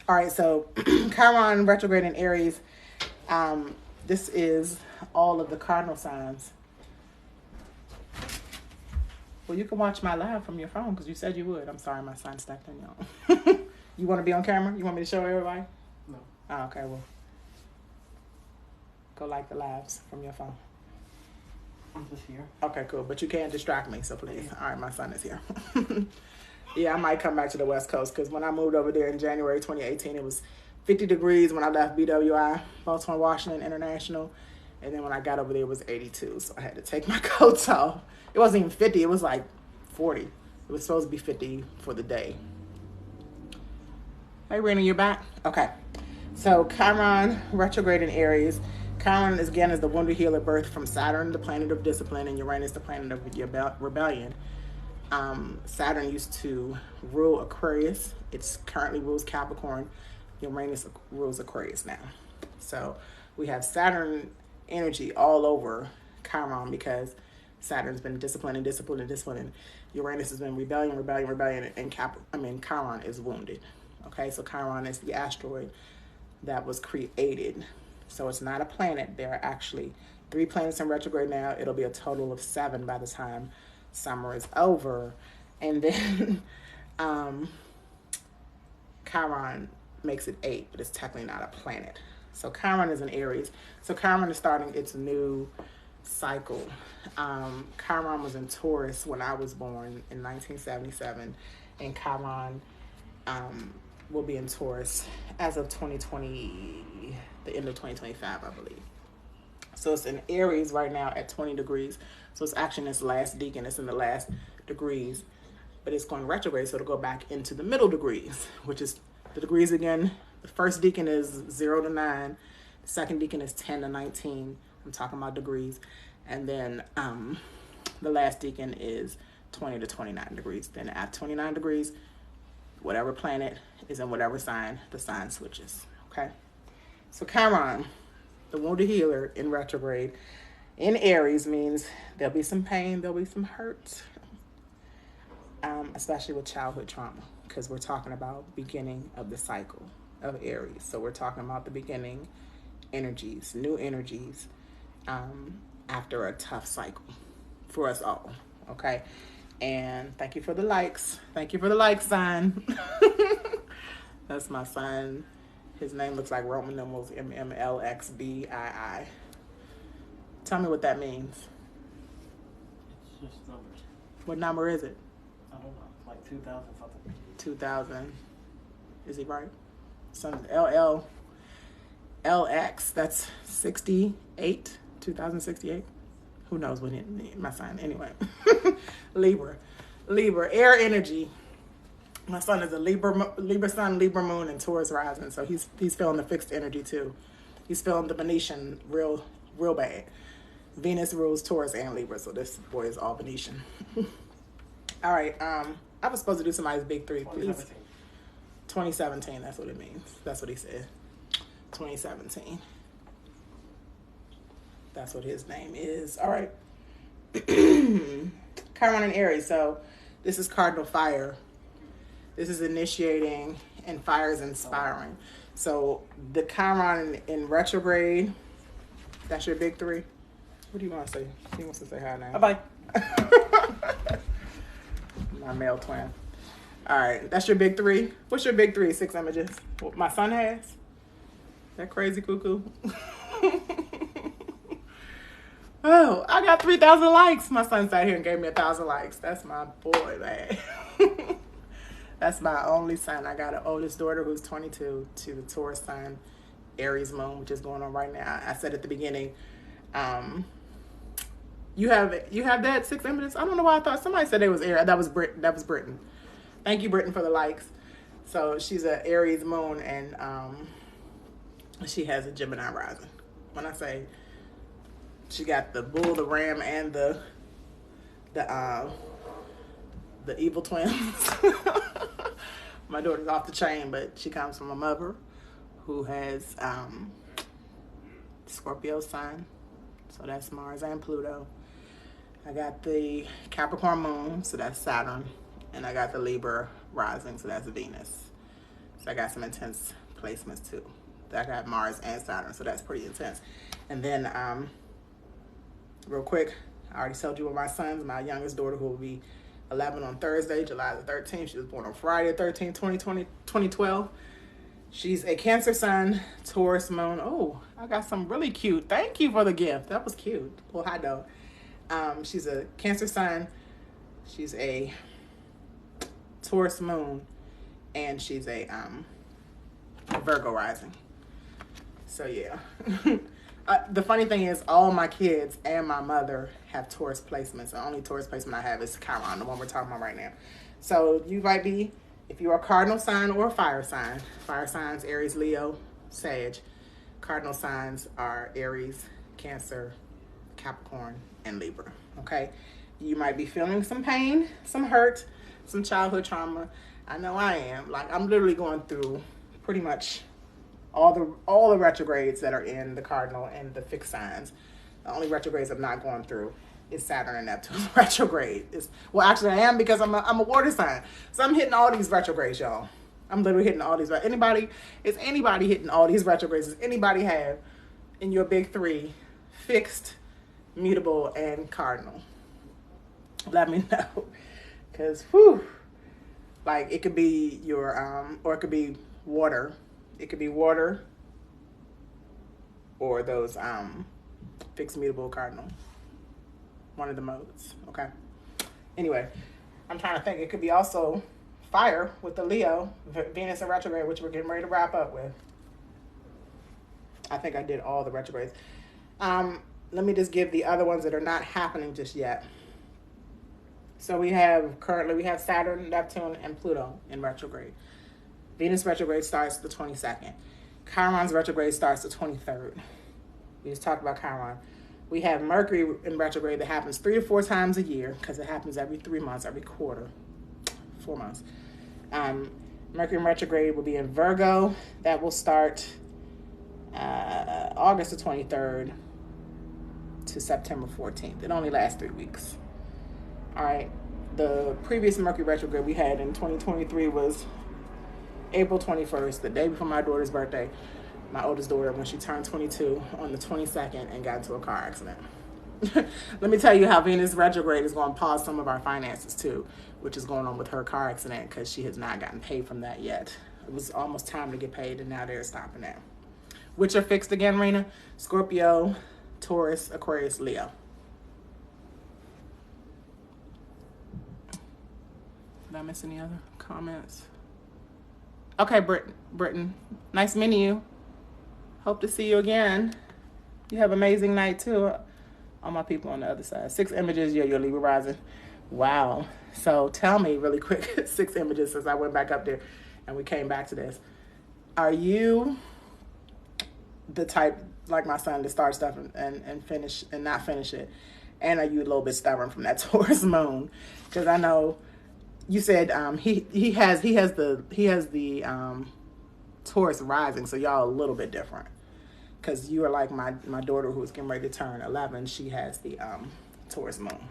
All right, so Chiron retrograde in Aries. This is all of the cardinal signs. Well, you can watch my live from your phone because you said you would. I'm sorry, my son stepped in, y'all. You want to be on camera? You want me to show everybody? No. Oh, okay, well. Go like the lives from your phone. I'm just here. Okay, cool. But you can't distract me, so please. Yeah. All right, my son is here. Yeah, I might come back to the West Coast because when I moved over there in January 2018, it was 50 degrees when I left BWI, Baltimore Washington International. And then when I got over there, it was 82. So I had to take my coats off. It wasn't even 50. It was like 40. It was supposed to be 50 for the day. Hey, Rena, you're back? Okay. So Chiron retrograde in Aries. Chiron is the wounded healer, birthed from Saturn, the planet of discipline, and Uranus, the planet of rebellion. Saturn used to rule Aquarius. It currently rules Capricorn. Uranus rules Aquarius now. So we have Saturn energy all over Chiron because Saturn's been disciplining. Uranus has been rebellion, and Chiron is wounded. Okay, so Chiron is the asteroid that was created. So it's not a planet. There are actually 3 planets in retrograde now. It'll be a total of 7 by the time summer is over. And then Chiron makes it 8, but it's technically not a planet. So Chiron is in Aries. So Chiron is starting its new cycle. Chiron was in Taurus when I was born in 1977, and Chiron will be in Taurus as of 2020, the end of 2025, I believe. So it's in Aries right now at 20 degrees. So it's actually in its last decan. It's in the last degrees, but it's going retrograde, so it'll go back into the middle degrees, which is the degrees again. The first decan is 0 to 9. The second decan is 10 to 19. I'm talking about degrees. And then the last decan is 20 to 29 degrees. Then at 29 degrees, whatever planet is in whatever sign, the sign switches. Okay? So Chiron, the wounded healer in retrograde in Aries, means there'll be some pain, there'll be some hurt, especially with childhood trauma, because we're talking about beginning of the cycle of Aries. So we're talking about the beginning energies, new energies, after a tough cycle for us all. Okay? And thank you for the likes. Thank you for the like sign. That's my son. His name looks like Roman numerals, MMLXBII. Tell me what that means. It's just numbers. What number is it? I don't know. It's like 2,000 something. 2000. Is he right? Son, LX, that's 68, 2068. Who knows what my sign, anyway. Libra, air energy. My son is a Libra sun, Libra moon, and Taurus rising. So he's feeling the fixed energy too. He's feeling the Venetian real bad. Venus rules Taurus and Libra, so this boy is all Venetian. All right, I was supposed to do somebody's big 3, please. 2017, that's what it means. That's what he said. 2017. That's what his name is. All right. Chiron and Aries. So this is cardinal fire. This is initiating, and fire is inspiring. So the Chiron in retrograde, that's your big 3. What do you want to say? He wants to say hi now. Bye-bye. My male twin. All right, that's your big 3. What's your big 3? 6 images. What my son has? That crazy cuckoo. Oh, I got 3,000 likes. My son sat here and gave me 1,000 likes. That's my boy, man. That's my only son. I got an oldest daughter who's 22 to the Taurus sign, Aries moon, which is going on right now. I said at the beginning, you have that 6 images. I don't know why I thought somebody said it was Aries. That was Britain. Thank you, Britain, for the likes. So she's an Aries moon, and she has a Gemini rising. When I say she got the bull, the ram, and the evil twins. My daughter's off the chain, but she comes from a mother who has Scorpio sign. So that's Mars and Pluto. I got the Capricorn moon, so that's Saturn. And I got the Libra rising, so that's Venus. So I got some intense placements too. I got Mars and Saturn, so that's pretty intense. And then, real quick, I already told you what my son's, my youngest daughter, who will be 11 on Thursday, July the 13th. She was born on Friday the 13th, 2012. She's a Cancer sun, Taurus moon. Oh, I got some really cute. Thank you for the gift. That was cute. Little hot dog. She's a Cancer sun. She's a Taurus moon, and she's a Virgo rising. So yeah. The funny thing is, all my kids and my mother have Taurus placements. The only Taurus placement I have is Chiron, the one we're talking about right now. So you might be, if you're a cardinal sign or a fire sign, fire signs, Aries, Leo, Sag. Cardinal signs are Aries, Cancer, Capricorn, and Libra. Okay? You might be feeling some pain, some hurt, some childhood trauma. I know I am. Like, I'm literally going through pretty much all the retrogrades that are in the cardinal and the fixed signs. The only retrogrades I'm not going through is Saturn and Neptune retrograde. Well, actually I am, because I'm a water sign. So I'm hitting all these retrogrades, y'all. I'm literally hitting all these. Is anybody hitting all these retrogrades? Does anybody have in your big 3 fixed, mutable, and cardinal? Let me know. Because, whew, like it could be your, or it could be water. It could be water or those fixed, mutable, cardinal. One of the modes, okay? Anyway, I'm trying to think. It could be also fire with the Leo, Venus in retrograde, which we're getting ready to wrap up with. I think I did all the retrogrades. Let me just give the other ones that are not happening just yet. So we have Saturn, Neptune, and Pluto in retrograde. Venus retrograde starts the 22nd. Chiron's retrograde starts the 23rd. We just talked about Chiron. We have Mercury in retrograde that happens 3 to 4 times a year because it happens every 3 months, every quarter, 4 months. Mercury in retrograde will be in Virgo. That will start August the 23rd to September 14th. It only lasts 3 weeks. All right. The previous Mercury retrograde we had in 2023 was April 21st, the day before my daughter's birthday. My oldest daughter, when she turned 22 on the 22nd and got into a car accident. Let me tell you how Venus retrograde is going to pause some of our finances too, which is going on with her car accident because she has not gotten paid from that yet. It was almost time to get paid and now they're stopping that. Which are fixed again, Rena? Scorpio, Taurus, Aquarius, Leo. Did I miss any other comments? Okay, Britton. Nice meeting you. Hope to see you again. You have an amazing night too. All my people on the other side. 6 images, yeah, you're Libra rising. Wow. So tell me really quick, 6 images since I went back up there and we came back to this. Are you the type like my son to start stuff and finish and not finish it? And are you a little bit stubborn from that Taurus moon? Because I know you said he has the Taurus rising, so y'all a little bit different. Because you are like my daughter who's getting ready to turn 11. She has the Taurus moon.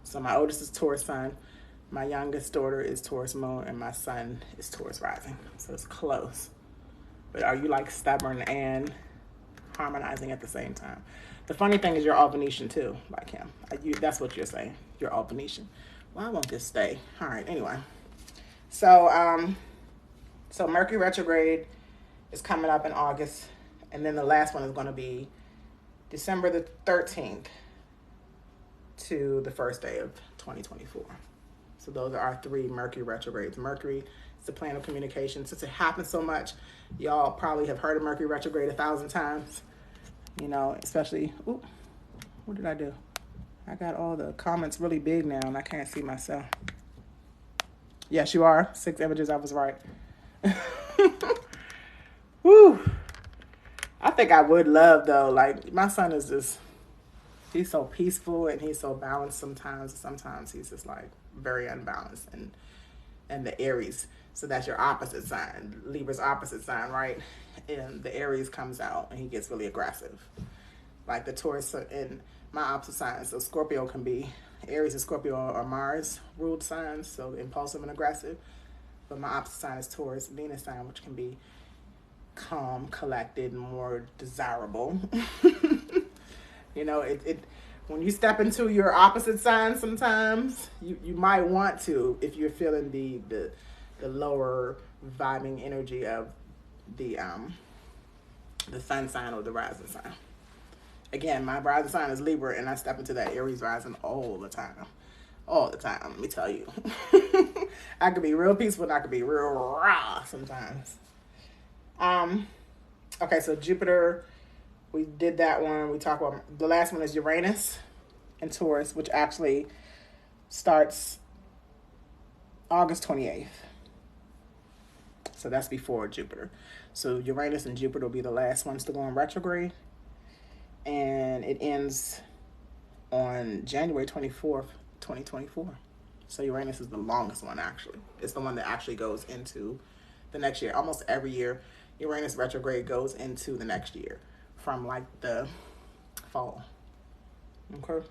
So my oldest is Taurus sun, my youngest daughter is Taurus moon, and my son is Taurus rising. So it's close. But are you like stubborn and harmonizing at the same time? The funny thing is you're all Venetian too, like him. That's what you're saying. You're all Venetian. Well, I won't just stay. All right, anyway. So Mercury retrograde is coming up in August. And then the last one is going to be December the 13th to the first day of 2024. So those are our 3 Mercury retrogrades. Mercury is the planet of communication. Since it happens so much, y'all probably have heard of Mercury retrograde 1,000 times. You know, especially, ooh, what did I do? I got all the comments really big now and I can't see myself. Yes, you are. 6 images, I was right. Woo. I think I would love though, like my son is just, he's so peaceful and he's so balanced sometimes. Sometimes he's just like very unbalanced and the Aries. So that's your opposite sign, Libra's opposite sign, right? And the Aries comes out and he gets really aggressive. Like the Taurus in my opposite sign. So Scorpio can be, Aries and Scorpio are Mars ruled signs, so impulsive and aggressive. But my opposite sign is Taurus, Venus sign, which can be calm, collected, more desirable. You know, it when you step into your opposite sign sometimes, you might want to, if you're feeling the lower vibing energy of the sun sign or the rising sign. Again, my rising sign is Libra and I step into that Aries rising all the time. All the time, let me tell you. I could be real peaceful and I could be real raw sometimes. Okay, so Jupiter, we did that one. We talked about, the last one is Uranus and Taurus, which actually starts August 28th. So that's before Jupiter. So Uranus and Jupiter will be the last ones to go in retrograde. And it ends on January 24th, 2024. So Uranus is the longest one, actually. It's the one that actually goes into the next year. Almost every year, Uranus retrograde goes into the next year from like the fall. Okay.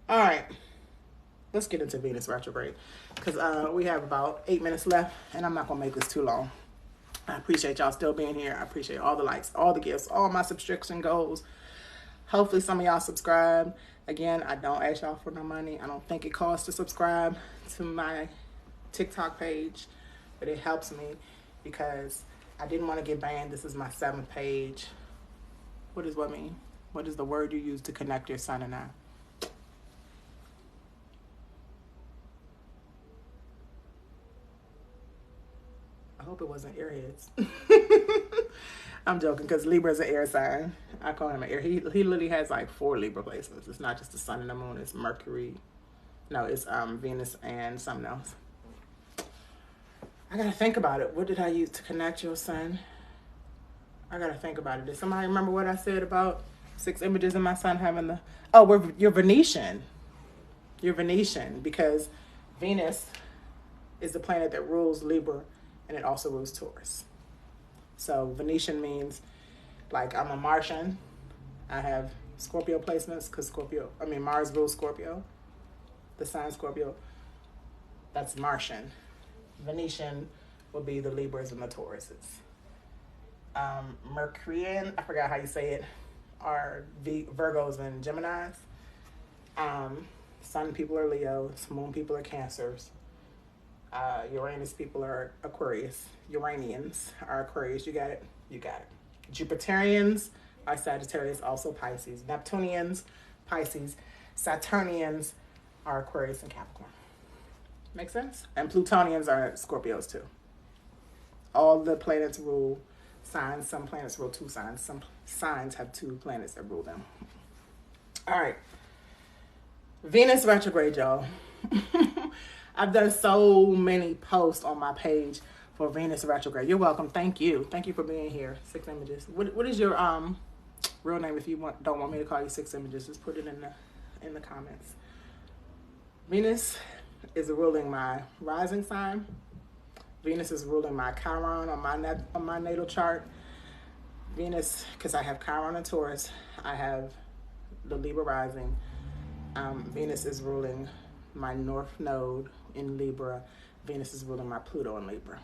All right. Let's get into Venus retrograde because we have about 8 minutes left and I'm not going to make this too long. I appreciate y'all still being here. I appreciate all the likes, all the gifts, all my subscription goals. Hopefully some of y'all subscribe. Again, I don't ask y'all for no money. I don't think it costs to subscribe to my TikTok page, but it helps me because I didn't want to get banned. This is my 7th page. What does what mean? What is the word you use to connect your sun and I? I hope it wasn't airheads. I'm joking because Libra is an air sign. I call him an air. He literally has like 4 Libra placements. It's not just the sun and the moon. It's Mercury. No, it's Venus and something else. I gotta think about it. What did I use to connect your sun? I gotta think about it. Did somebody remember what I said about 6 images in my sun having the... Oh, you're Venetian. You're Venetian because Venus is the planet that rules Libra and it also rules Taurus. So Venetian means like I'm a Martian. I have Scorpio placements because Mars rules Scorpio. The sign Scorpio, that's Martian. Venetian will be the Libras and the Tauruses. Mercurian, I forgot how you say it, are Virgos and Geminis. Sun people are Leos. Moon people are Cancers. Uranus people are Aquarius. Uranians are Aquarius. You got it? You got it. Jupiterians are Sagittarius, also Pisces. Neptunians, Pisces. Saturnians are Aquarius and Capricorn. Make sense? And Plutonians are Scorpios too. All the planets rule signs. Some planets rule 2 signs. Some signs have 2 planets that rule them. All right. Venus retrograde, y'all. I've done so many posts on my page for Venus retrograde. You're welcome. Thank you. Thank you for being here. 6 images. What is your real name? If you don't want me to call you 6 images, just put it in the comments. Venus is ruling my rising sign. Venus is ruling my Chiron on my natal chart. Venus, because I have Chiron and Taurus, I have the Libra rising. Venus is ruling my North Node in Libra. Venus is ruling my Pluto in Libra.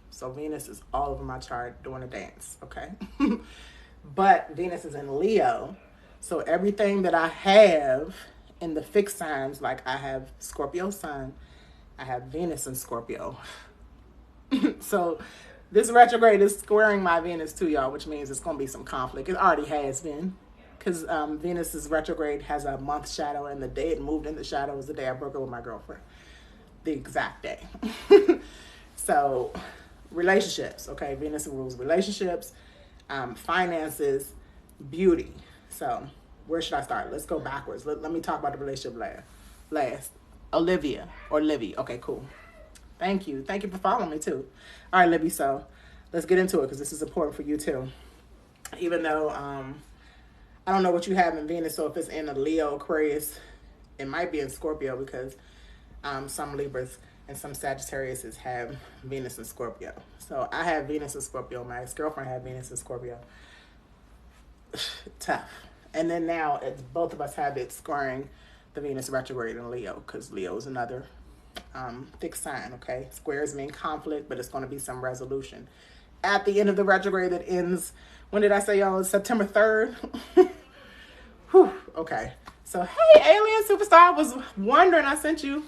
So Venus is all over my chart doing a dance, okay? But Venus is in Leo. So everything that I have in the fixed signs, like I have Scorpio sun, I have Venus in Scorpio. So this retrograde is squaring my Venus too, y'all, which means it's going to be some conflict. It already has been. Because Venus's retrograde has a month shadow, and the day it moved in the shadow was the day I broke up with my girlfriend. The exact day. So, relationships, okay? Venus rules relationships, finances, beauty. So, where should I start? Let's go backwards. Let me talk about the relationship last. Olivia, or Livy. Okay, cool. Thank you. Thank you for following me, too. All right, Livy, so let's get into it, because this is important for you, too. Even though... I don't know what you have in Venus, so if it's in a Leo, Aquarius, it might be in Scorpio because some Libras and some Sagittariuses have Venus in Scorpio. So I have Venus in Scorpio. My ex-girlfriend had Venus in Scorpio. Tough. And then now both of us have it squaring the Venus retrograde in Leo because Leo is another fixed sign, okay? Squares mean conflict, but it's going to be some resolution. At the end of the retrograde that ends, when did I say, y'all? September 3rd? Whew, okay. So, hey, Alien Superstar, I was wondering, I sent you,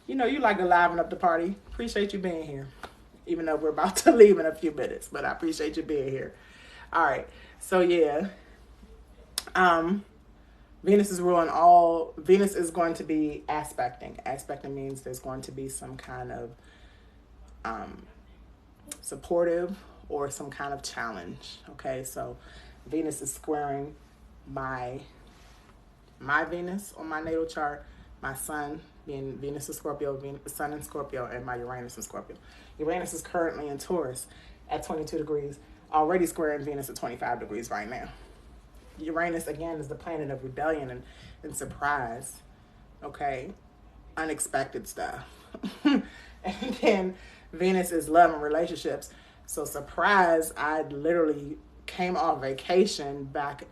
you like to liven up the party. Appreciate you being here, even though we're about to leave in a few minutes, but I appreciate you being here. All right. So, yeah. Venus is ruling Venus is going to be aspecting. Aspecting means there's going to be some kind of supportive or some kind of challenge. Okay, so Venus is squaring my Venus on my natal chart, my sun being Venus in Scorpio, sun in Scorpio, and my Uranus in Scorpio. Uranus is currently in Taurus at 22 degrees, already squaring Venus at 25 degrees right now. Uranus, again, is the planet of rebellion and surprise, okay? Unexpected stuff. And then Venus is love and relationships. So surprise, I literally came off vacation back,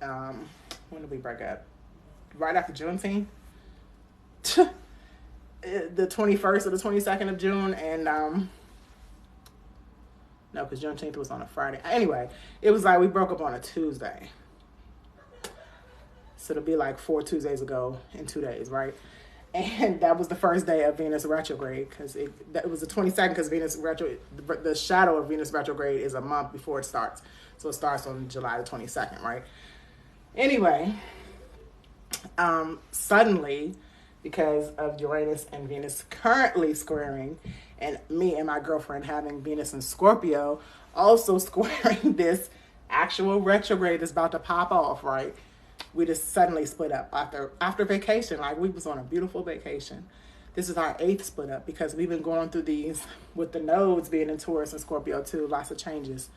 when did we break up? Right after Juneteenth. The 21st or the 22nd of June. And, no, because Juneteenth was on a Friday. Anyway, it was like we broke up on a Tuesday. So it'll be like 4 Tuesdays ago in 2 days, right? And that was the first day of Venus retrograde because it was the 22nd because the shadow of Venus retrograde is a month before it starts. So it starts on July the 22nd, right? Anyway, suddenly, because of Uranus and Venus currently squaring, and me and my girlfriend having Venus and Scorpio also squaring this actual retrograde that's about to pop off, right? We just suddenly split up after vacation. Like, we was on a beautiful vacation. This is our 8th split up because we've been going through these with the nodes being in Taurus and Scorpio too. Lots of changes.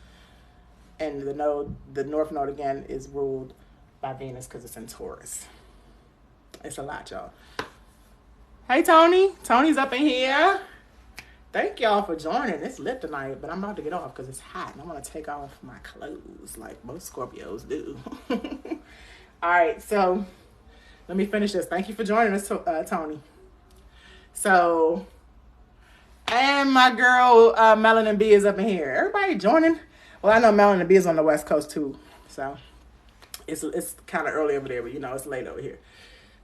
And the North Node again is ruled by Venus because it's in Taurus. It's a lot, y'all. Hey, Tony. Tony's up in here. Thank y'all for joining. It's lit tonight, but I'm about to get off because it's hot and I want to take off my clothes like most Scorpios do. All right, so let me finish this. Thank you for joining us, Tony. So, and my girl Melanin B is up in here. Everybody joining? Well, I know Melanin B is on the West Coast too, so it's kind of early over there, but it's late over here.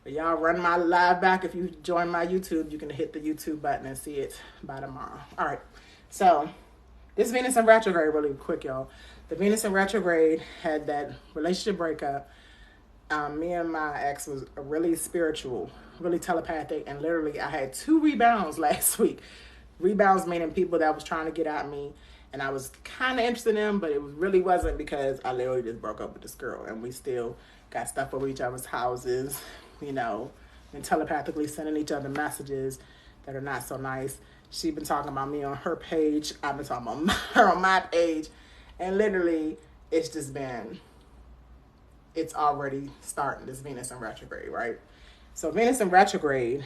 But y'all run my live back. If you join my YouTube, you can hit the YouTube button and see it by tomorrow. All right, so this Venus in retrograde, really quick, y'all. The Venus in retrograde had that relationship breakup. Me and my ex was really spiritual, really telepathic, and literally I had 2 rebounds last week. Rebounds meaning people that was trying to get at me, and I was kind of interested in them, but it really wasn't because I literally just broke up with this girl, and we still got stuff over each other's houses, and telepathically sending each other messages that are not so nice. She's been talking about me on her page. I've been talking about her on my page, and literally it's just been... it's already starting, this Venus in retrograde, right? So Venus in retrograde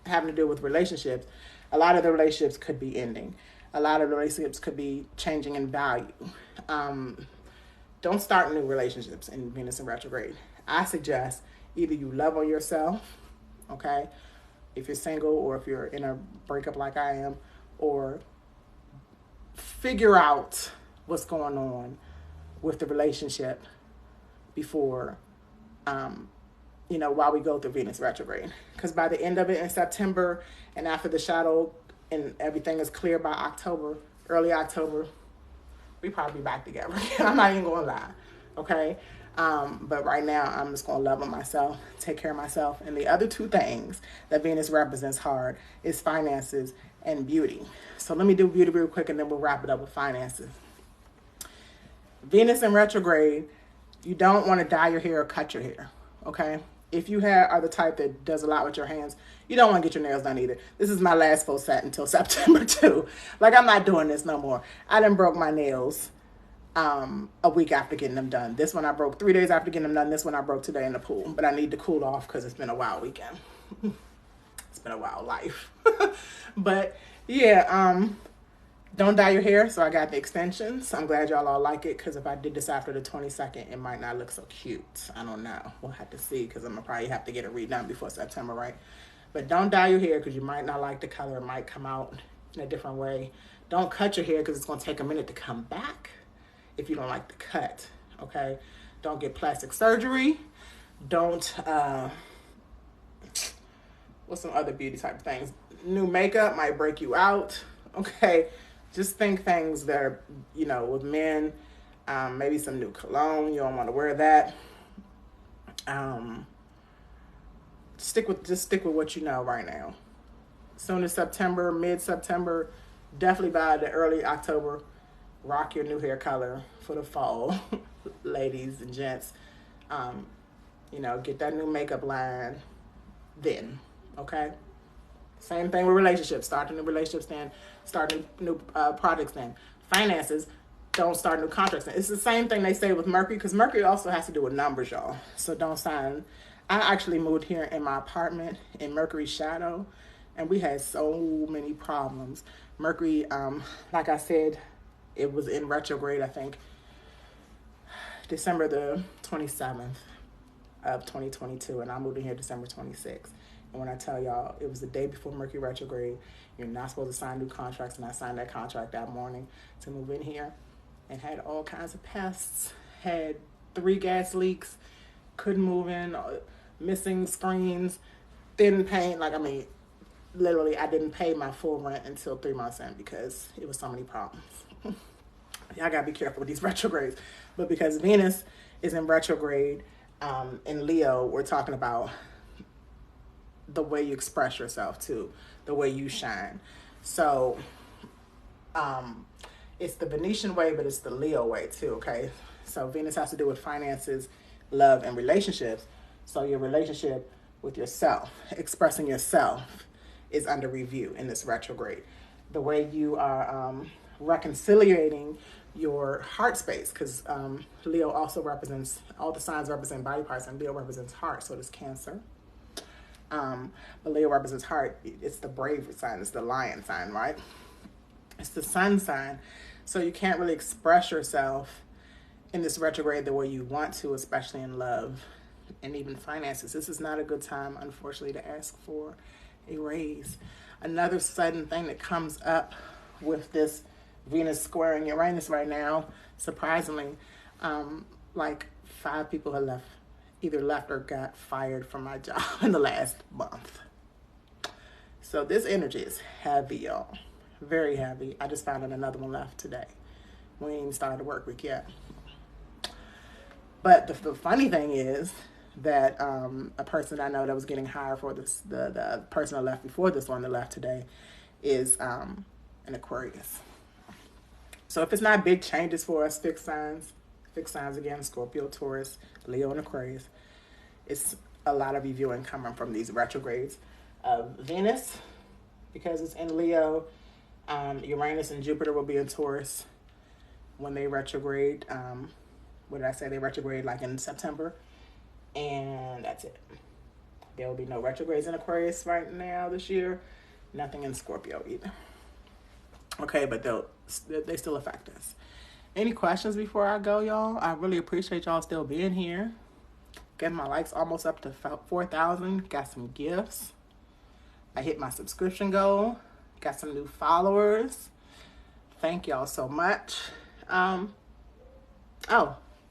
having to do with relationships, a lot of the relationships could be ending. A lot of the relationships could be changing in value. Don't start new relationships in Venus in retrograde. I suggest either you love on yourself, okay, if you're single or if you're in a breakup like I am, or figure out what's going on with the relationship before, while we go through Venus retrograde. Because by the end of it in September and after the shadow and everything is clear by October, early October, we probably be back together. I'm not even going to lie, okay? But right now, I'm just going to love on myself, take care of myself. And the other 2 things that Venus represents hard is finances and beauty. So let me do beauty real quick and then we'll wrap it up with finances. Venus in retrograde, you don't want to dye your hair or cut your hair, okay? If you are the type that does a lot with your hands, you don't want to get your nails done either. This is my last full set until September 2. Like, I'm not doing this no more. I done broke my nails a week after getting them done. This one I broke 3 days after getting them done. This one I broke today in the pool. But I need to cool off because it's been a wild weekend. It's been a wild life. But, yeah, don't dye your hair, so I got the extensions. I'm glad y'all all like it, because if I did this after the 22nd, it might not look so cute. I don't know. We'll have to see, because I'm going to probably have to get it redone before September, right? But don't dye your hair, because you might not like the color. It might come out in a different way. Don't cut your hair, because it's going to take a minute to come back if you don't like the cut, okay? Don't get plastic surgery. Don't, what's some other beauty type things? New makeup might break you out, okay? Just think things that are, with men, maybe some new cologne. You don't want to wear that. Stick with what you know right now. Soon as September, mid-September, definitely by the early October, rock your new hair color for the fall, ladies and gents. Get that new makeup line then, okay? Same thing with relationships. Start a new relationships then. Start new projects then. Finances, don't start new contracts then. It's the same thing they say with Mercury, because Mercury also has to do with numbers, y'all. So don't sign. I actually moved here in my apartment in Mercury's shadow, and we had so many problems. Mercury, like I said, it was in retrograde, I think, December the 27th of 2022, and I moved in here December 26th. And when I tell y'all, it was the day before Mercury retrograde, you're not supposed to sign new contracts, and I signed that contract that morning to move in here, and had all kinds of pests, had 3 gas leaks, couldn't move in, missing screens, didn't pay. Like, I mean, literally, I didn't pay my full rent until 3 months in because it was so many problems. Y'all gotta be careful with these retrogrades. But because Venus is in retrograde in Leo, we're talking about the way you express yourself too, the way you shine. So it's the Venetian way, but it's the Leo way too, okay? So Venus has to do with finances, love, and relationships. So your relationship with yourself, expressing yourself, is under review in this retrograde. The way you are reconciliating your heart space, because Leo also represents, all the signs represent body parts, and Leo represents heart, so does Cancer. But Leo represents heart. It's the brave sign. It's the lion sign, right? It's the sun sign. So you can't really express yourself in this retrograde the way you want to, especially in love and even finances. This is not a good time, unfortunately, to ask for a raise. Another sudden thing that comes up with this Venus squaring Uranus right now, surprisingly, like 5 people have either left or got fired from my job in the last month. So this energy is heavy, y'all. Very heavy. I just found out another one left today. We ain't even started the work week yet. But the funny thing is that a person I know that was getting hired for this, the person that left before this one that left today, is an Aquarius. So if it's not big changes for us, fixed signs again, Scorpio, Taurus, Leo, and Aquarius, it's a lot of reviewing coming from these retrogrades. Venus, because it's in Leo, Uranus and Jupiter will be in Taurus when they retrograde. What did I say? They retrograde like in September. And that's it. There will be no retrogrades in Aquarius right now this year. Nothing in Scorpio either. Okay, but they still affect us. Any questions before I go, y'all? I really appreciate y'all still being here. Getting my likes almost up to 4,000. Got some gifts. I hit my subscription goal. Got some new followers. Thank y'all so much.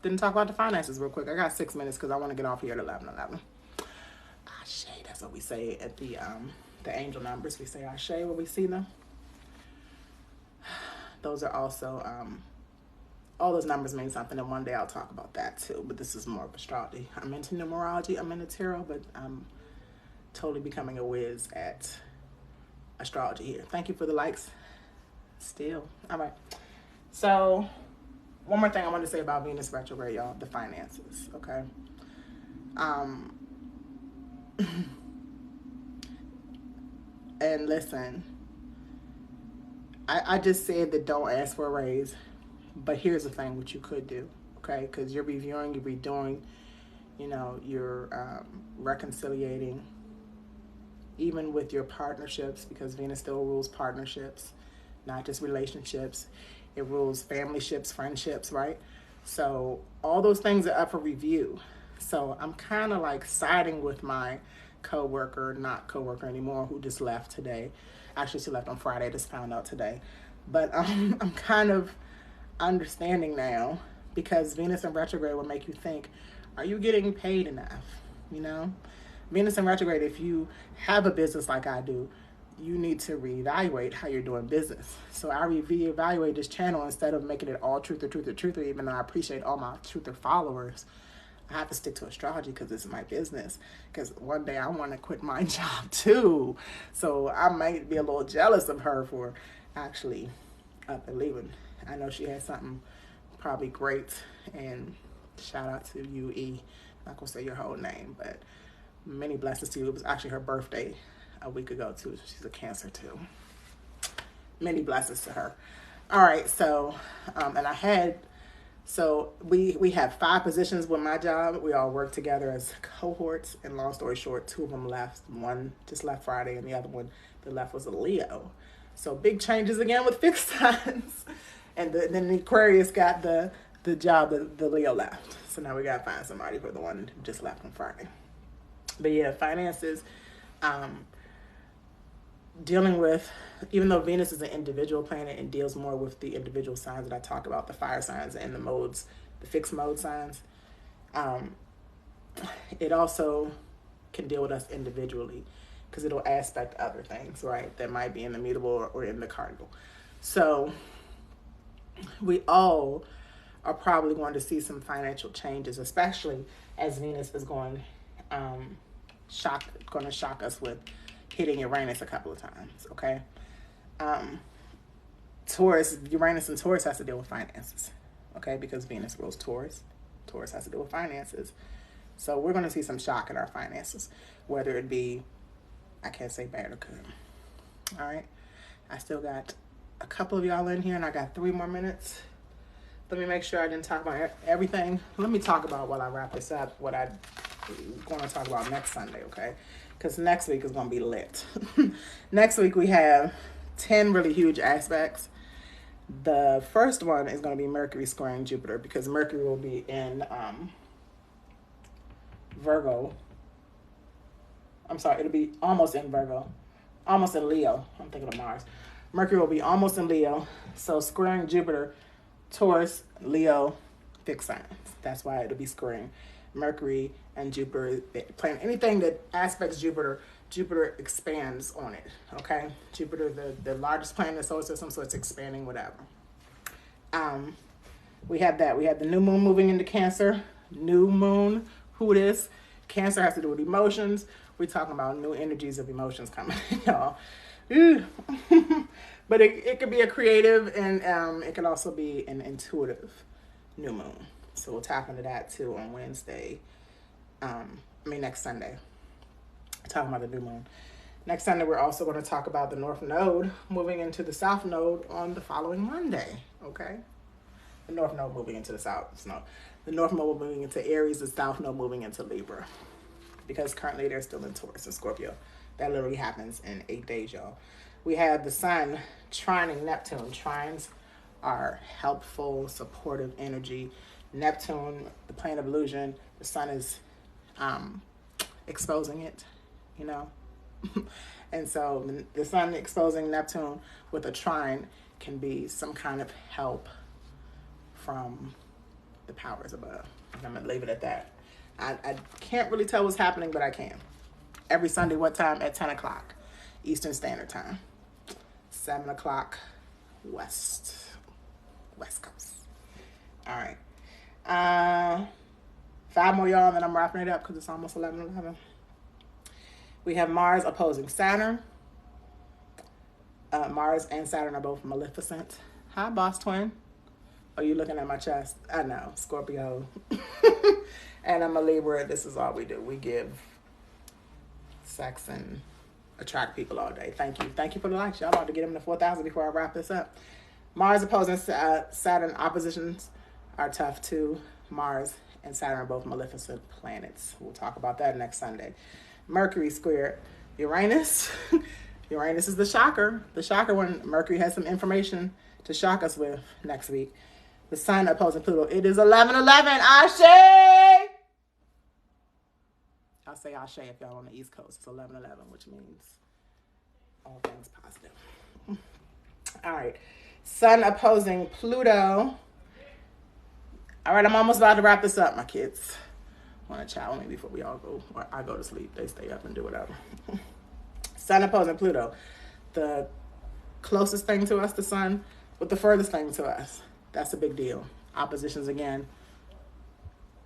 Didn't talk about the finances real quick. I got 6 minutes because I want to get off here at 11:11. Ashe, that's what we say at the angel numbers. We say Ashe when we see them. Those are also, all those numbers mean something, and one day I'll talk about that too, but this is more of astrology. I'm into numerology, I'm into tarot, but I'm totally becoming a whiz at astrology here. Thank you for the likes. Still. All right. So, one more thing I wanted to say about Venus retrograde, y'all, the finances, okay? And listen, I just said that don't ask for a raise, but here's the thing what you could do, okay? Because you're reviewing, you're redoing, you're reconciliating, even with your partnerships, because Venus still rules partnerships, not just relationships. It rules family ships, friendships, right? So all those things are up for review. So I'm kind of like siding with my not coworker anymore, who just left today. Actually, she left on Friday, just found out today. But I'm kind of understanding now, because Venus in retrograde will make you think, are you getting paid enough? Venus in retrograde, if you have a business like I do, you need to reevaluate how you're doing business. So I reevaluate this channel instead of making it all truther, even though I appreciate all my truther followers. I have to stick to astrology because this is my business. Because one day I want to quit my job too. So I might be a little jealous of her for actually up and leaving. I know she has something probably great. And shout out to you, E. I'm not going to say your whole name, but many blessings to you. It was actually her birthday a week ago too. She's a Cancer too. Many blessings to her. All right, so we have 5 positions with my job. We all work together as cohorts, and long story short, 2 of them left. One just left Friday, and the other one that left was a Leo. So big changes again with fixed signs. And then the Aquarius got the job that the Leo left. So now we got to find somebody for the one who just left on Friday. But yeah, finances, dealing with, even though Venus is an individual planet and deals more with the individual signs that I talked about, the fire signs and the modes, the fixed mode signs, it also can deal with us individually because it'll aspect other things, right, that might be in the mutable or in the cardinal. So we all are probably going to see some financial changes, especially as Venus is going to shock us with hitting Uranus a couple of times. Okay, Taurus, Uranus and Taurus has to deal with finances. Okay, because Venus rules Taurus. Taurus has to deal with finances. So we're going to see some shock in our finances, whether it be, I can't say bad or good. All right, I still got a couple of y'all in here, and I got 3 more minutes. Let me make sure I didn't talk about everything. Let me talk about, while I wrap this up, what I'm going to talk about next Sunday, okay? Because next week is going to be lit. Next week we have 10 really huge aspects. The first one is going to be Mercury squaring Jupiter, because Mercury will be in Virgo. I'm sorry, it'll be almost in Virgo. Almost in Leo. I'm thinking of Mars. Mercury will be almost in Leo. So squaring Jupiter, Taurus, Leo, fixed signs. That's why it'll be squaring Mercury and Jupiter. Plan anything that aspects Jupiter, Jupiter expands on it. Okay, Jupiter, the largest planet in the solar system, so it's expanding whatever. We have that. We have the new moon moving into Cancer. New moon, who it is? Cancer has to do with emotions. We're talking about new energies of emotions coming, y'all. But it could be a creative, and it can also be an intuitive new moon. So we'll tap into that too on Wednesday. Next Sunday. Talking about the new moon. Next Sunday, we're also going to talk about the North Node moving into the South Node on the following Monday. Okay? The North Node moving into the South Node. The North Node moving into Aries, the South Node moving into Libra. Because currently they're still in Taurus and Scorpio. That literally happens in 8 days, y'all. We have the Sun trining Neptune. Trines are helpful, supportive energy. Neptune, the plane of illusion, the Sun is exposing it, you know. And so the Sun exposing Neptune with a trine can be some kind of help from the powers above. I'm going to leave it at that. I can't really tell what's happening, but I can. Every Sunday, what time? At 10 o'clock Eastern Standard Time. 7 o'clock West Coast. All right. 5 more, y'all, and then I'm wrapping it up because it's almost 11:11. We have Mars opposing Saturn. Mars and Saturn are both maleficent. Hi, boss twin. Are you looking at my chest? I know, Scorpio. And I'm a Libra. This is all we do. We give sex and attract people all day. Thank you. Thank you for the likes. Y'all about to get them to 4,000 before I wrap this up. Mars opposing Saturn. Oppositions are tough too. Mars and Saturn are both maleficent planets. We'll talk about that next Sunday. Mercury square Uranus. Uranus is the shocker. The shocker when Mercury has some information to shock us with next week. The Sun opposing Pluto. It is 11:11. Ashe! I'll say Ashe if y'all on the East Coast. It's 11:11, which means all things positive. All right. Sun opposing Pluto. All right, I'm almost about to wrap this up, my kids. Want to chat with me before we all go, or I go to sleep. They stay up and do whatever. Sun opposing Pluto. The closest thing to us, the Sun, but the furthest thing to us. That's a big deal. Oppositions, again,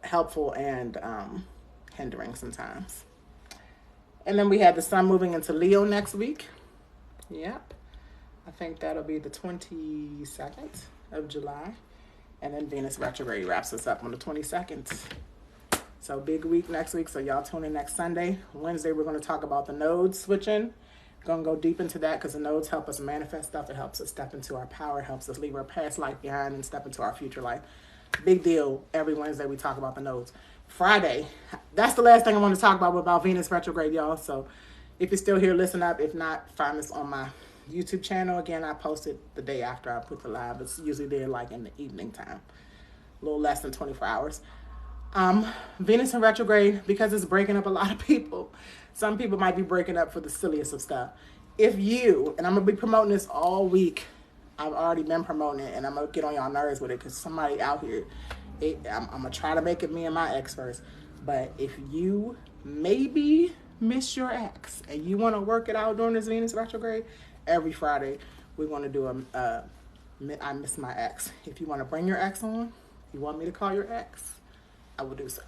helpful and hindering sometimes. And then we have the Sun moving into Leo next week. Yep. I think that'll be the 22nd of July. And then Venus retrograde wraps us up on the 22nd. So big week next week. So y'all tune in next Sunday. Wednesday, we're going to talk about the nodes switching. Going to go deep into that because the nodes help us manifest stuff. It helps us step into our power. It helps us leave our past life behind and step into our future life. Big deal. Every Wednesday, we talk about the nodes. Friday, that's the last thing I want to talk about Venus retrograde, y'all. So if you're still here, listen up. If not, find this on my YouTube channel. Again, I post it the day after I put the live. It's usually there like in the evening time. A little less than 24 hours. Venus in retrograde, because it's breaking up a lot of people. Some people might be breaking up for the silliest of stuff. If you, and I'm going to be promoting this all week. I've already been promoting it, and I'm going to get on y'all nerves with it because somebody out here, I'm going to try to make it me and my ex first. But if you maybe miss your ex and you want to work it out during this Venus retrograde, every Friday we want to do I miss my ex. If you want to bring your ex on, you want me to call your ex, I will do so.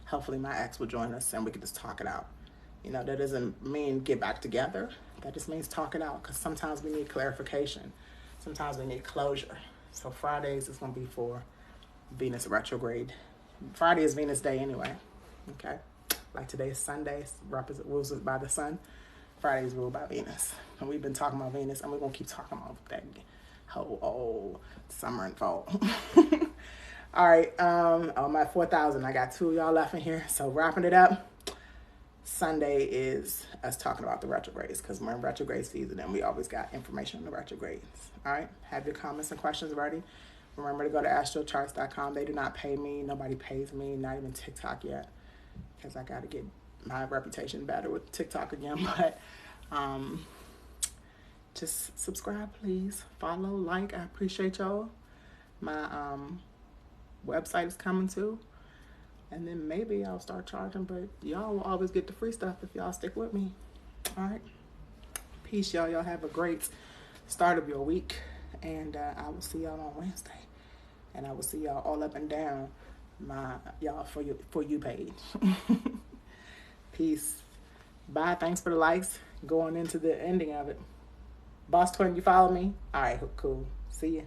Hopefully my ex will join us and we can just talk it out. You know, that doesn't mean get back together. That just means talk it out, because sometimes we need clarification. Sometimes we need closure. So Fridays is going to be for Venus retrograde. Friday is Venus day anyway. Okay? Like today is Sunday, rules by the sun. Friday is ruled by Venus. And we've been talking about Venus, and we're going to keep talking about that whole old summer and fall. All right, I'm at 4,000. I got 2 of y'all left in here. So wrapping it up, Sunday is us talking about the retrogrades, because we're in retrograde season and we always got information on the retrogrades. All right, have your comments and questions ready. Remember to go to astrocharts.com. They do not pay me. Nobody pays me, not even TikTok yet, because I got to get my reputation better with TikTok again. But just subscribe, please. Follow, like. I appreciate y'all. My website is coming too. And then maybe I'll start charging, but y'all will always get the free stuff if y'all stick with me. All right. Peace, y'all. Y'all have a great start of your week. And I will see y'all on Wednesday. And I will see y'all all up and down my y'all for you page. Peace. Bye. Thanks for the likes. Going into the ending of it. Boss Twin, you follow me? All right, cool. See ya.